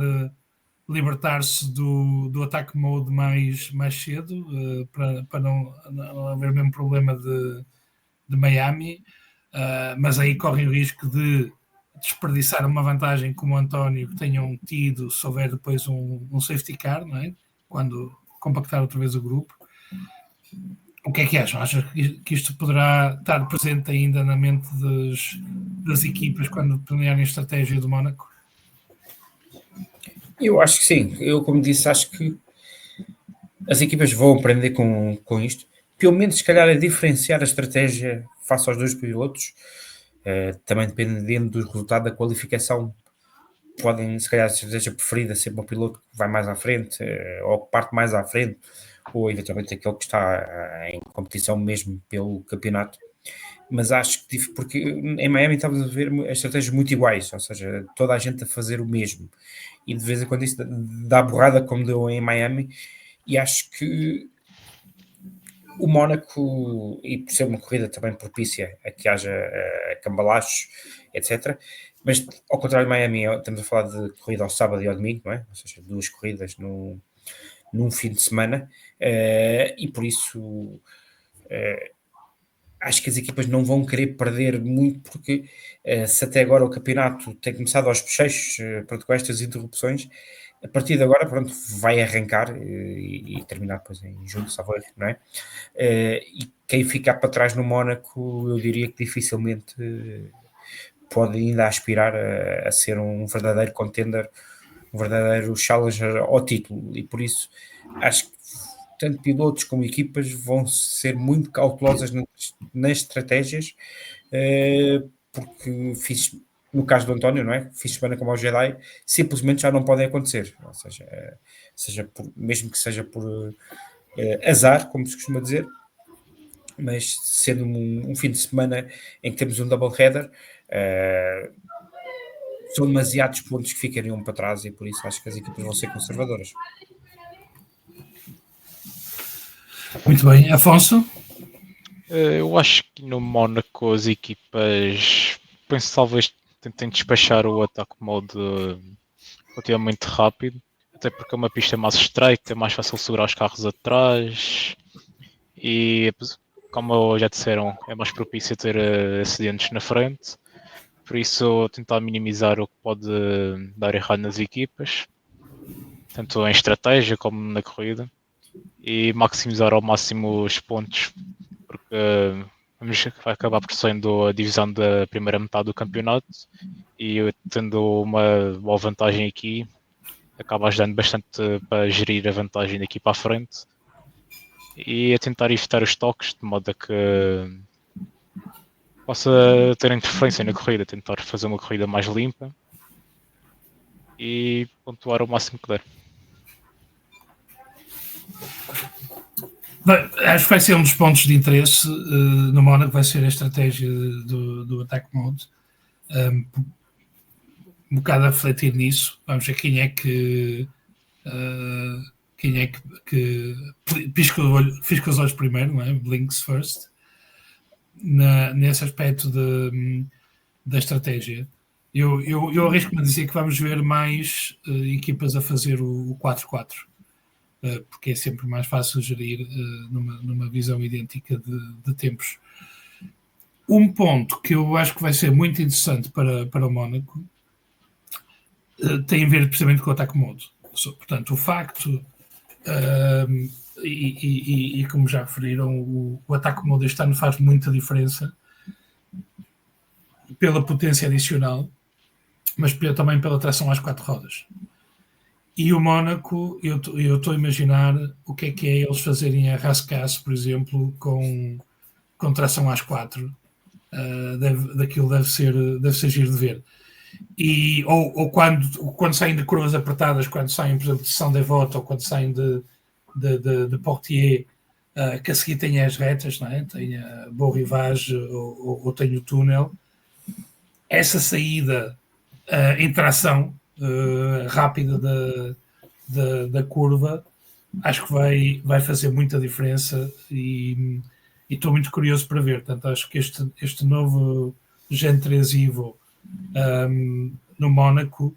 libertar-se do attack mode mais cedo para não haver o mesmo problema de Miami, mas aí correm o risco de desperdiçar uma vantagem como o António que tenham tido se houver depois um safety car, não é? Quando compactar outra vez o grupo. O que é que acham? Acham que isto poderá estar presente ainda na mente das equipas quando planearem a estratégia do Mónaco? Eu acho que sim. Eu, como disse, acho que as equipas vão aprender com isto. Pelo menos, se calhar, a diferenciar a estratégia face aos dois pilotos. Também dependendo do resultado da qualificação, podem, se calhar, a estratégia preferida ser um piloto que vai mais à frente, ou que parte mais à frente, ou eventualmente aquele que está em competição mesmo pelo campeonato. Mas acho que, porque em Miami estamos a ver estratégias muito iguais, ou seja, toda a gente a fazer o mesmo. E de vez em quando isso dá borrada, como deu em Miami, e acho que o Mónaco, e por ser uma corrida também propícia a que haja cambalachos, etc. Mas, ao contrário de Miami, estamos a falar de corrida ao sábado e ao domingo, não é? Ou seja, 2 corridas num fim de semana, e por isso acho que as equipas não vão querer perder muito, porque se até agora o campeonato tem começado aos bochechos, com estas interrupções, a partir de agora, pronto, vai arrancar e terminar depois em julho, salvo erro, não é? E quem ficar para trás no Mónaco, eu diria que dificilmente pode ainda aspirar a ser um verdadeiro contender, um verdadeiro challenger ao título, e por isso acho que tanto pilotos como equipas vão ser muito cautelosas nas estratégias, porque no caso do António, não é? Fiz semana como ao Jedi, simplesmente já não podem acontecer, ou seja mesmo que seja por azar, como se costuma dizer, mas sendo um fim de semana em que temos um double header, são demasiados pontos que ficariam para trás, e por isso acho que as equipas vão ser conservadoras. Muito bem. Afonso? Eu acho que no Mónaco as equipas, penso talvez tentem despachar o ataque mode relativamente rápido, até porque é uma pista mais estreita, é mais fácil segurar os carros atrás e, como já disseram, é mais propício a ter acidentes na frente, por isso tentar minimizar o que pode dar errado nas equipas, tanto em estratégia como na corrida, e maximizar ao máximo os pontos, porque vai acabar por sendo a divisão da primeira metade do campeonato, e tendo uma boa vantagem aqui, acaba ajudando bastante para gerir a vantagem daqui para a frente, e a tentar evitar os toques, de modo a que possa ter interferência na corrida, tentar fazer uma corrida mais limpa e pontuar o máximo que der. Bem, acho que vai ser um dos pontos de interesse no Mónaco, vai ser a estratégia do Attack Mode. Um bocado a refletir nisso, vamos ver quem é que pisca os olhos primeiro, não é? Blinks first, nesse aspecto da estratégia. Eu arrisco-me a dizer que vamos ver mais equipas a fazer o 4-4. Porque é sempre mais fácil gerir numa visão idêntica de tempos. Um ponto que eu acho que vai ser muito interessante para o Mónaco tem a ver precisamente com o Attack Mode. Portanto, o facto, e como já referiram, o Attack Mode este ano faz muita diferença pela potência adicional, mas também pela tração às 4 rodas. E o Mónaco, eu estou a imaginar o que é eles fazerem a Rascasse, por exemplo, com tração às 4. Daquilo deve ser giro de ver. Ou quando saem de curvas apertadas, quando saem, por exemplo, de Saint-Devote, ou quando saem de Portier, que a seguir têm as retas, não é? Tem a Beau Rivage ou tem o túnel. Essa saída em tração rápida da curva, acho que vai fazer muita diferença, e estou muito curioso para ver. Portanto, acho que este novo Gen 3 Evo no Mónaco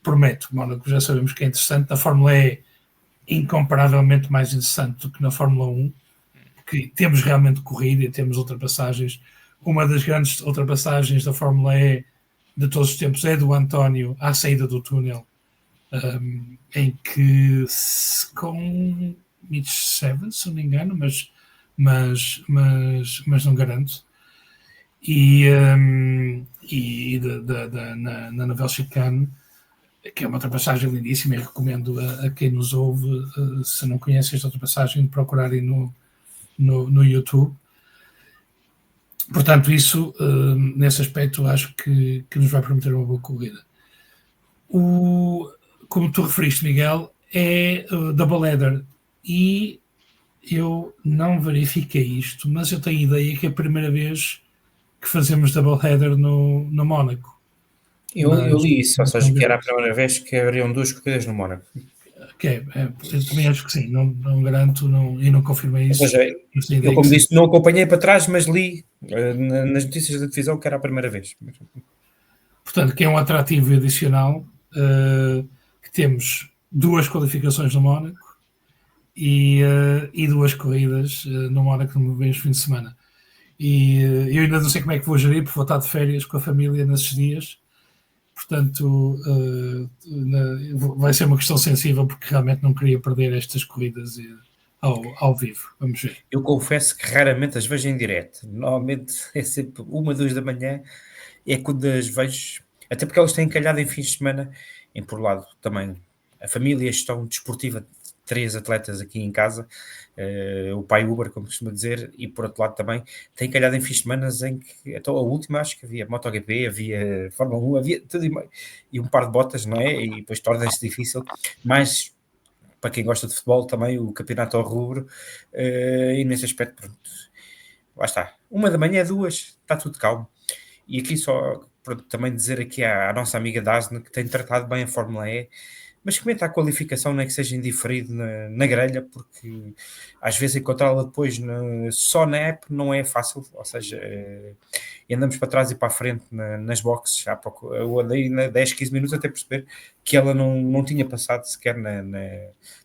promete. O Mónaco já sabemos que é interessante, a Fórmula E é incomparavelmente mais interessante do que na Fórmula 1, porque temos realmente corrida e temos ultrapassagens. Uma das grandes ultrapassagens da Fórmula E de todos os tempos é do António à saída do túnel, em que com Mitch Seven, se não me engano, mas não garanto. E na Nouvelle Chicane, que é uma ultrapassagem lindíssima, e recomendo a quem nos ouve, se não conhece esta ultrapassagem, procurarem no YouTube. Portanto, isso, nesse aspecto, acho que nos vai permitir uma boa corrida. Como tu referiste, Miguel, é double header, e eu não verifiquei isto, mas eu tenho ideia que é a primeira vez que fazemos double header no Mónaco. Eu li isso, ou seja, que era a primeira vez que abriam 2 corridas no Mónaco. Eu também acho que sim, não garanto e não confirmei isso. Ou seja, eu, como disse, não acompanhei para trás, mas li nas notícias da televisão que era a primeira vez. Portanto, que é um atrativo adicional, que temos 2 qualificações no Mónaco e 2 corridas no Mónaco no mesmo fim de semana. E eu ainda não sei como é que vou gerir, porque vou estar de férias com a família nesses dias. Portanto, vai ser uma questão sensível, porque realmente não queria perder estas corridas ao vivo. Vamos ver. Eu confesso que raramente as vejo em direto. Normalmente é sempre 1, 2 da manhã, é quando as vejo, até porque elas têm calhado em fins de semana, por lado também a família, a gestão desportiva, 3 atletas aqui em casa, o pai Uber, como costuma dizer, e por outro lado também tem calhado em fins de semana em que, então a última acho que havia MotoGP, havia Fórmula 1, havia tudo e um par de botas, não é? E depois torna-se difícil, mas para quem gosta de futebol também o campeonato ao rubro, e nesse aspecto, pronto, lá está, 1 da manhã, 2, está tudo calmo. E aqui só, pronto, também dizer aqui à nossa amiga Dasne, que tem tratado bem a Fórmula E, mas que meta a qualificação, não é que seja indiferido na grelha, porque às vezes encontrá-la depois só na app não é fácil, ou seja, andamos para trás e para a frente nas boxes, há pouco, eu andei 10, 15 minutos até perceber que ela não tinha passado sequer na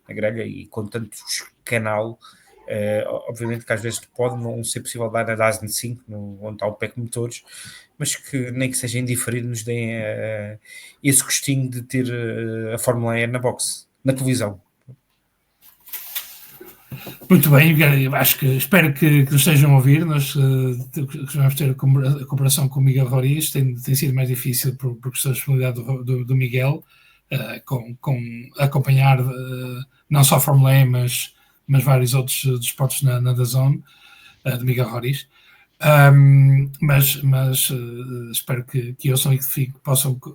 grelha, e com tantos canal, obviamente que às vezes pode não ser possível dar a DASN 5, onde está o pack de motores, mas que nem que seja indiferido nos deem esse gostinho de ter a Fórmula E na boxe, na televisão. Muito bem, acho que espero que nos estejam a ouvir. Nós vamos ter a comparação com o Miguel Roriz, tem sido mais difícil por questão de disponibilidade do Miguel, com acompanhar não só a Fórmula E, mas vários outros desportos na DAZN, de Miguel Roriz. Mas espero que ouçam e que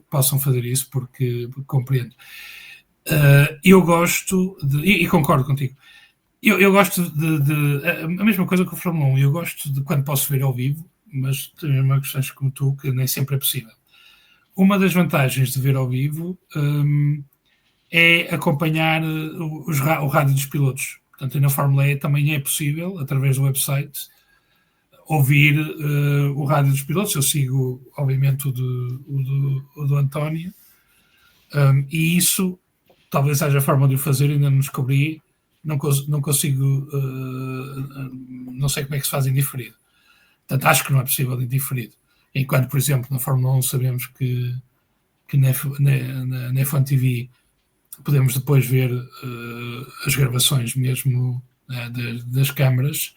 possam fazer isso, porque compreendo. Eu gosto e concordo contigo. Eu gosto a mesma coisa que o Fórmula 1. Eu gosto de quando posso ver ao vivo, mas tenho uma questão como tu, que nem sempre é possível. Uma das vantagens de ver ao vivo é acompanhar o rádio dos pilotos. Portanto, na Fórmula E também é possível, através do website, ouvir o rádio dos pilotos. Eu sigo, obviamente, o do António, e isso talvez haja forma de o fazer, ainda não descobri, não consigo, não sei como é que se faz em diferido. Portanto, acho que não é possível em diferido. Enquanto, por exemplo, na Fórmula 1 sabemos que na F1 TV podemos depois ver as gravações mesmo das câmaras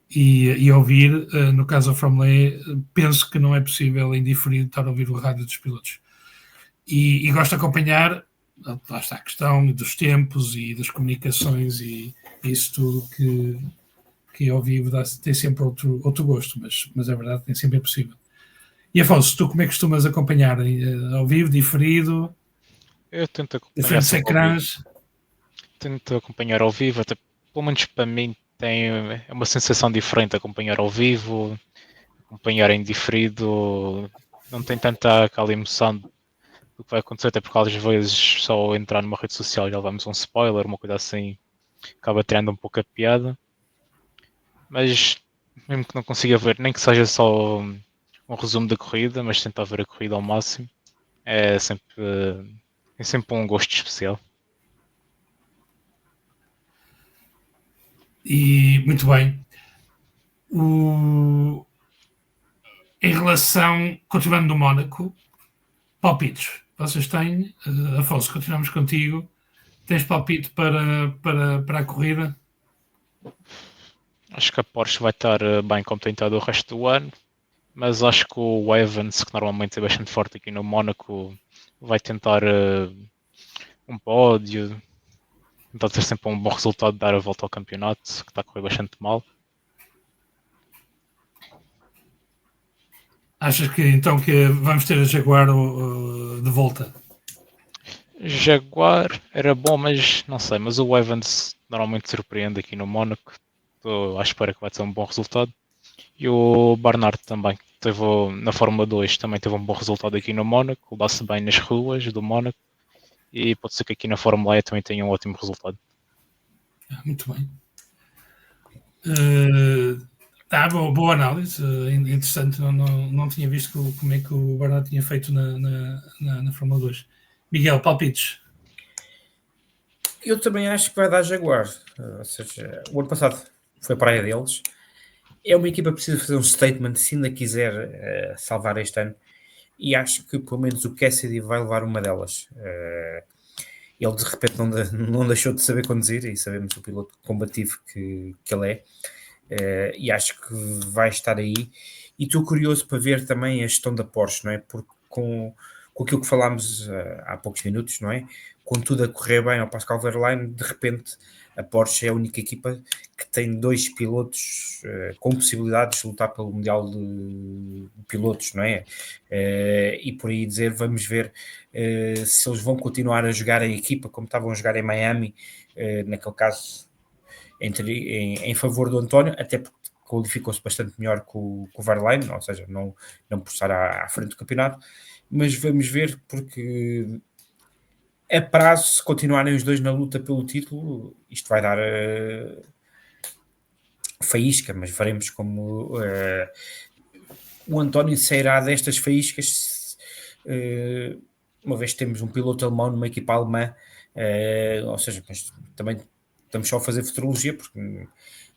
e ouvir. No caso da Fórmula E, penso que não é possível em diferido estar a ouvir o rádio dos pilotos. E gosto de acompanhar, lá está a questão dos tempos e das comunicações e isso tudo que ao vivo tem sempre outro gosto, mas é verdade, nem sempre é possível. E Afonso, tu como é que costumas acompanhar? Ao vivo, diferido? Eu tento acompanhar diferentes ecrãs? Tento acompanhar ao vivo, até pelo menos para mim é uma sensação diferente acompanhar ao vivo, acompanhar em diferido, não tem tanta aquela emoção do que vai acontecer, até porque às vezes só entrar numa rede social já levamos um spoiler, uma coisa assim, acaba tirando um pouco a piada. Mas mesmo que não consiga ver, nem que seja só um resumo da corrida, mas tentar ver a corrida ao máximo, é sempre um gosto especial. E muito bem. Em relação, continuando no Mónaco, palpites. Vocês têm, Afonso, continuamos contigo. Tens palpite para a corrida? Acho que a Porsche vai estar bem como tem estado o resto do ano, mas acho que o Evans, que normalmente é bastante forte aqui no Mónaco, vai tentar um pódio, tentar ter sempre um bom resultado, dar a volta ao campeonato, que está a correr bastante mal. Achas que então que vamos ter a Jaguar de volta? Jaguar era bom, mas não sei, mas o Evans normalmente surpreende aqui no Mónaco. Estou à espera que vai ter um bom resultado. E o Bernard também, teve na Fórmula 2, também teve um bom resultado aqui no Mónaco, dá-se bem nas ruas do Mónaco e pode ser que aqui na Fórmula E também tenha um ótimo resultado. Muito bem. Boa análise, interessante, não tinha visto como é que o Bernard tinha feito na Fórmula 2. Miguel, palpites? Eu também acho que vai dar Jaguar. Ou seja, o ano passado foi a praia deles. É uma equipa que precisa fazer um statement se ainda quiser salvar este ano. E acho que pelo menos o Cassidy vai levar uma delas. Ele de repente não deixou de saber conduzir e sabemos o piloto combativo que ele é. E acho que vai estar aí. E estou curioso para ver também a gestão da Porsche, não é? Porque com aquilo que falámos há poucos minutos, não é? Com tudo a correr bem ao Pascal Wehrlein, de repente a Porsche é a única equipa que tem 2 pilotos com possibilidades de lutar pelo Mundial de Pilotos, não é? E por aí dizer, vamos ver se eles vão continuar a jogar em equipa como estavam a jogar em Miami, naquele caso em favor do António, até porque qualificou-se bastante melhor que o Wehrlein, ou seja, não por estar à frente do campeonato, mas vamos ver, porque a prazo, se continuarem os dois na luta pelo título, isto vai dar faísca, mas veremos como o António sairá destas faíscas, uma vez que temos um piloto alemão numa equipa alemã, ou seja, mas também estamos só a fazer futurologia, porque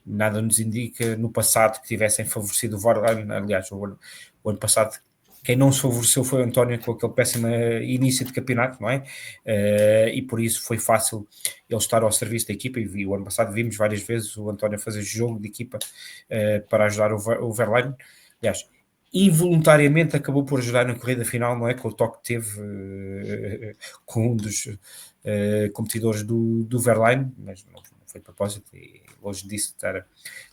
nada nos indica no passado que tivessem favorecido o Wehrlein. Aliás, o ano passado quem não se favoreceu foi o António com aquele péssimo início de campeonato, não é? E por isso foi fácil ele estar ao serviço da equipa, e o ano passado vimos várias vezes o António fazer jogo de equipa para ajudar o Wehrlein. Aliás, involuntariamente acabou por ajudar na corrida final, não é? Com o toque que teve com um dos competidores do Wehrlein, mas não foi de propósito, e longe disso estar a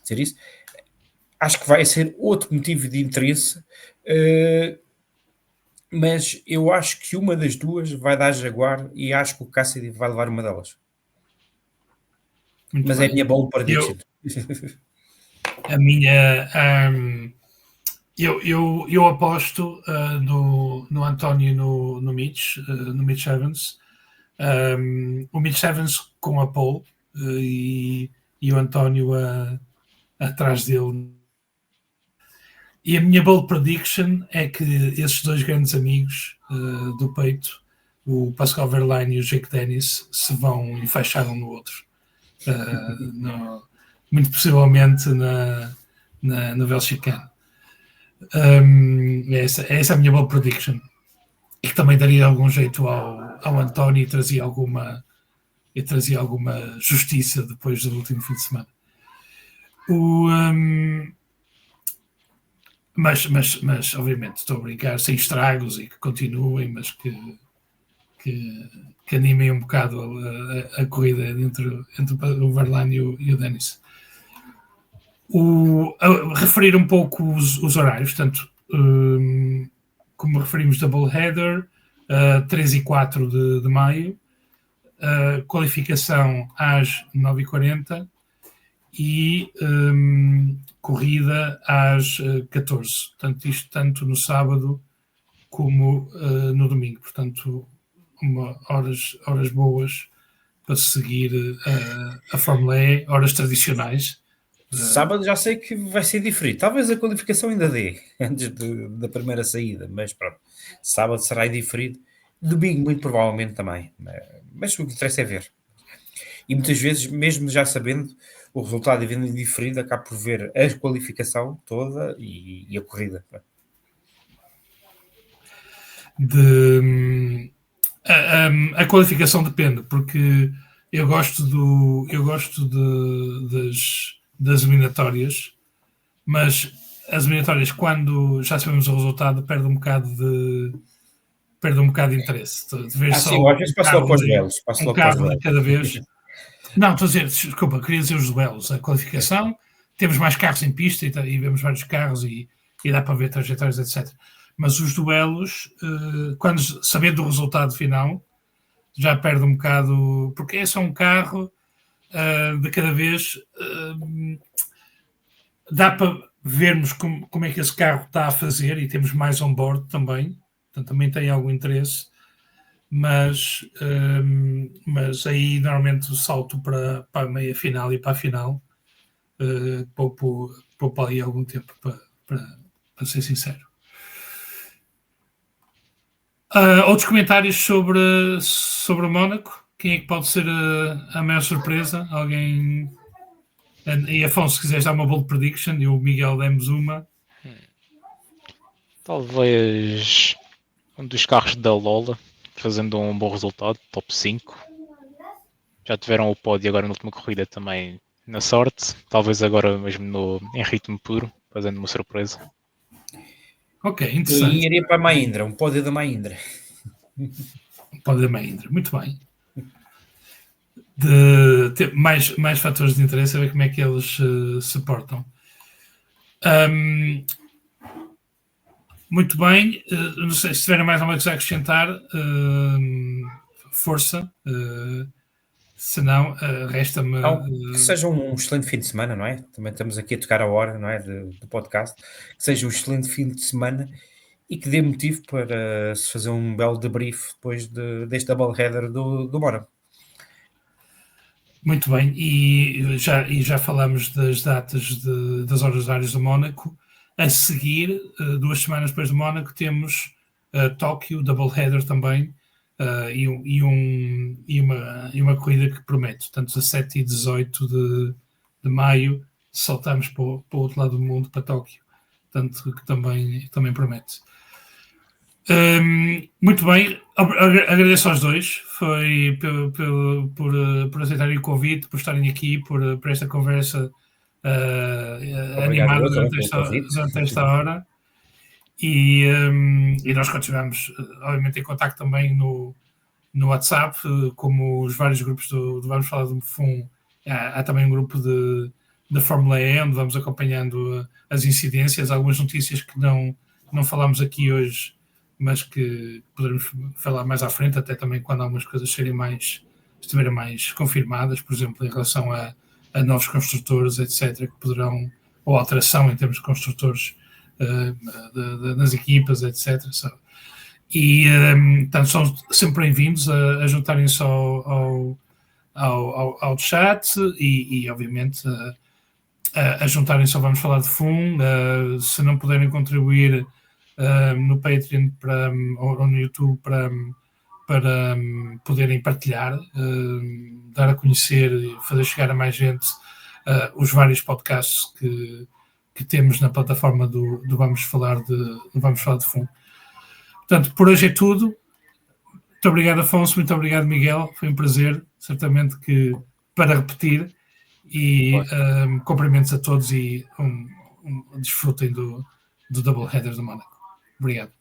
dizer isso. Acho que vai ser outro motivo de interesse, mas eu acho que uma das duas vai dar Jaguar, e acho que o Cassidy vai levar uma delas. Muito mas bem. É a minha bold prediction. A minha... eu aposto no António e no Mitch Evans. O Mitch Evans com a pole e o António atrás dele. E a minha bold prediction é que esses dois grandes amigos do peito, o Pascal Wehrlein e o Jake Dennis, se vão enfaixar um no outro. Muito possivelmente na Belchicane. Essa é a minha bold prediction. E que também daria algum jeito ao António e trazia alguma justiça depois do último fim de semana. Mas obviamente estou a brincar, sem estragos e que continuem, mas que animem um bocado a corrida entre o Wehrlein e o Dennis. Referir um pouco os horários, portanto, como referimos, Doubleheader, 3 e 4 de maio, qualificação às 9h40 e corrida às 14. Portanto, isto tanto no sábado como no domingo. Portanto, horas boas para seguir a Fórmula E, horas tradicionais. Sábado já sei que vai ser diferente. Talvez a qualificação ainda dê, antes da primeira saída, mas pronto. Sábado será diferido. Domingo, muito provavelmente também. Mas o que interessa é ver. e muitas vezes, mesmo já sabendo o resultado e vendo diferido, acaba por ver a qualificação toda e a corrida. A qualificação depende, porque eu gosto das eliminatórias, mas as eliminatórias, quando já sabemos o resultado, perde um bocado de interesse. De ver só sim, às vezes passo logo para os duelos. um carro de cada vez. Não, estou a dizer, desculpa, queria dizer os duelos. A qualificação, temos mais carros em pista e vemos vários carros e dá para ver trajetórias, etc. Mas os duelos, quando sabendo do resultado final, já perde um bocado, porque é só um carro de cada vez. Dá para vermos como é que esse carro está a fazer e temos mais on board também, portanto também tem algum interesse, mas aí normalmente o salto para a meia final e para a final poupo ali algum tempo para ser sincero. Outros comentários sobre o Mónaco? Quem é que pode ser a maior surpresa? Alguém? E Afonso, se quiseres dar uma bold prediction, e o Miguel demos uma. Talvez um dos carros da Lola, fazendo um bom resultado, top 5. Já tiveram o pódio agora na última corrida também na sorte. Talvez agora mesmo em ritmo puro, fazendo uma surpresa. Ok, interessante. E iria para a Mahindra, um pódio da Mahindra. Um pódio da Mahindra, muito bem. De ter mais fatores de interesse, a ver como é que eles se portam. Muito bem, não sei se tiverem mais alguma coisa a acrescentar, força, se não, resta-me... que seja um excelente fim de semana, não é? Também estamos aqui a tocar a hora, não é, do podcast, que seja um excelente fim de semana e que dê motivo para se fazer um belo debrief depois deste double header do Mónaco. Muito bem, e já falamos das datas das horas horárias do Mónaco. A seguir, 2 semanas depois do Mónaco, temos Tóquio, double header também, e uma corrida que promete. Portanto, 17 e 18 de maio, saltamos para o outro lado do mundo, para Tóquio. Portanto, que também promete. Muito bem, agradeço aos dois por aceitarem o convite, por estarem aqui, por esta conversa animada durante esta hora. E nós continuamos, obviamente, em contacto também no WhatsApp, como os vários grupos do Vamos Falar do FUM. Há também um grupo da Fórmula E, onde vamos acompanhando as incidências, algumas notícias que não falamos aqui hoje, mas que poderemos falar mais à frente, até também quando algumas coisas estiverem mais confirmadas, por exemplo, em relação a novos construtores, etc., que poderão, ou alteração em termos de construtores nas equipas, etc. E, portanto, são sempre bem-vindos a juntarem-se ao chat e obviamente, a juntarem-se ao Vamos Falar de FUM. Se não puderem contribuir no Patreon ou no YouTube para poderem partilhar, dar a conhecer e fazer chegar a mais gente os vários podcasts que temos na plataforma do Vamos Falar de FUM. Portanto, por hoje é tudo. Muito obrigado, Afonso. Muito obrigado, Miguel. Foi um prazer, certamente que para repetir. E cumprimentos a todos e desfrutem do double header do Mónaco. Obrigado.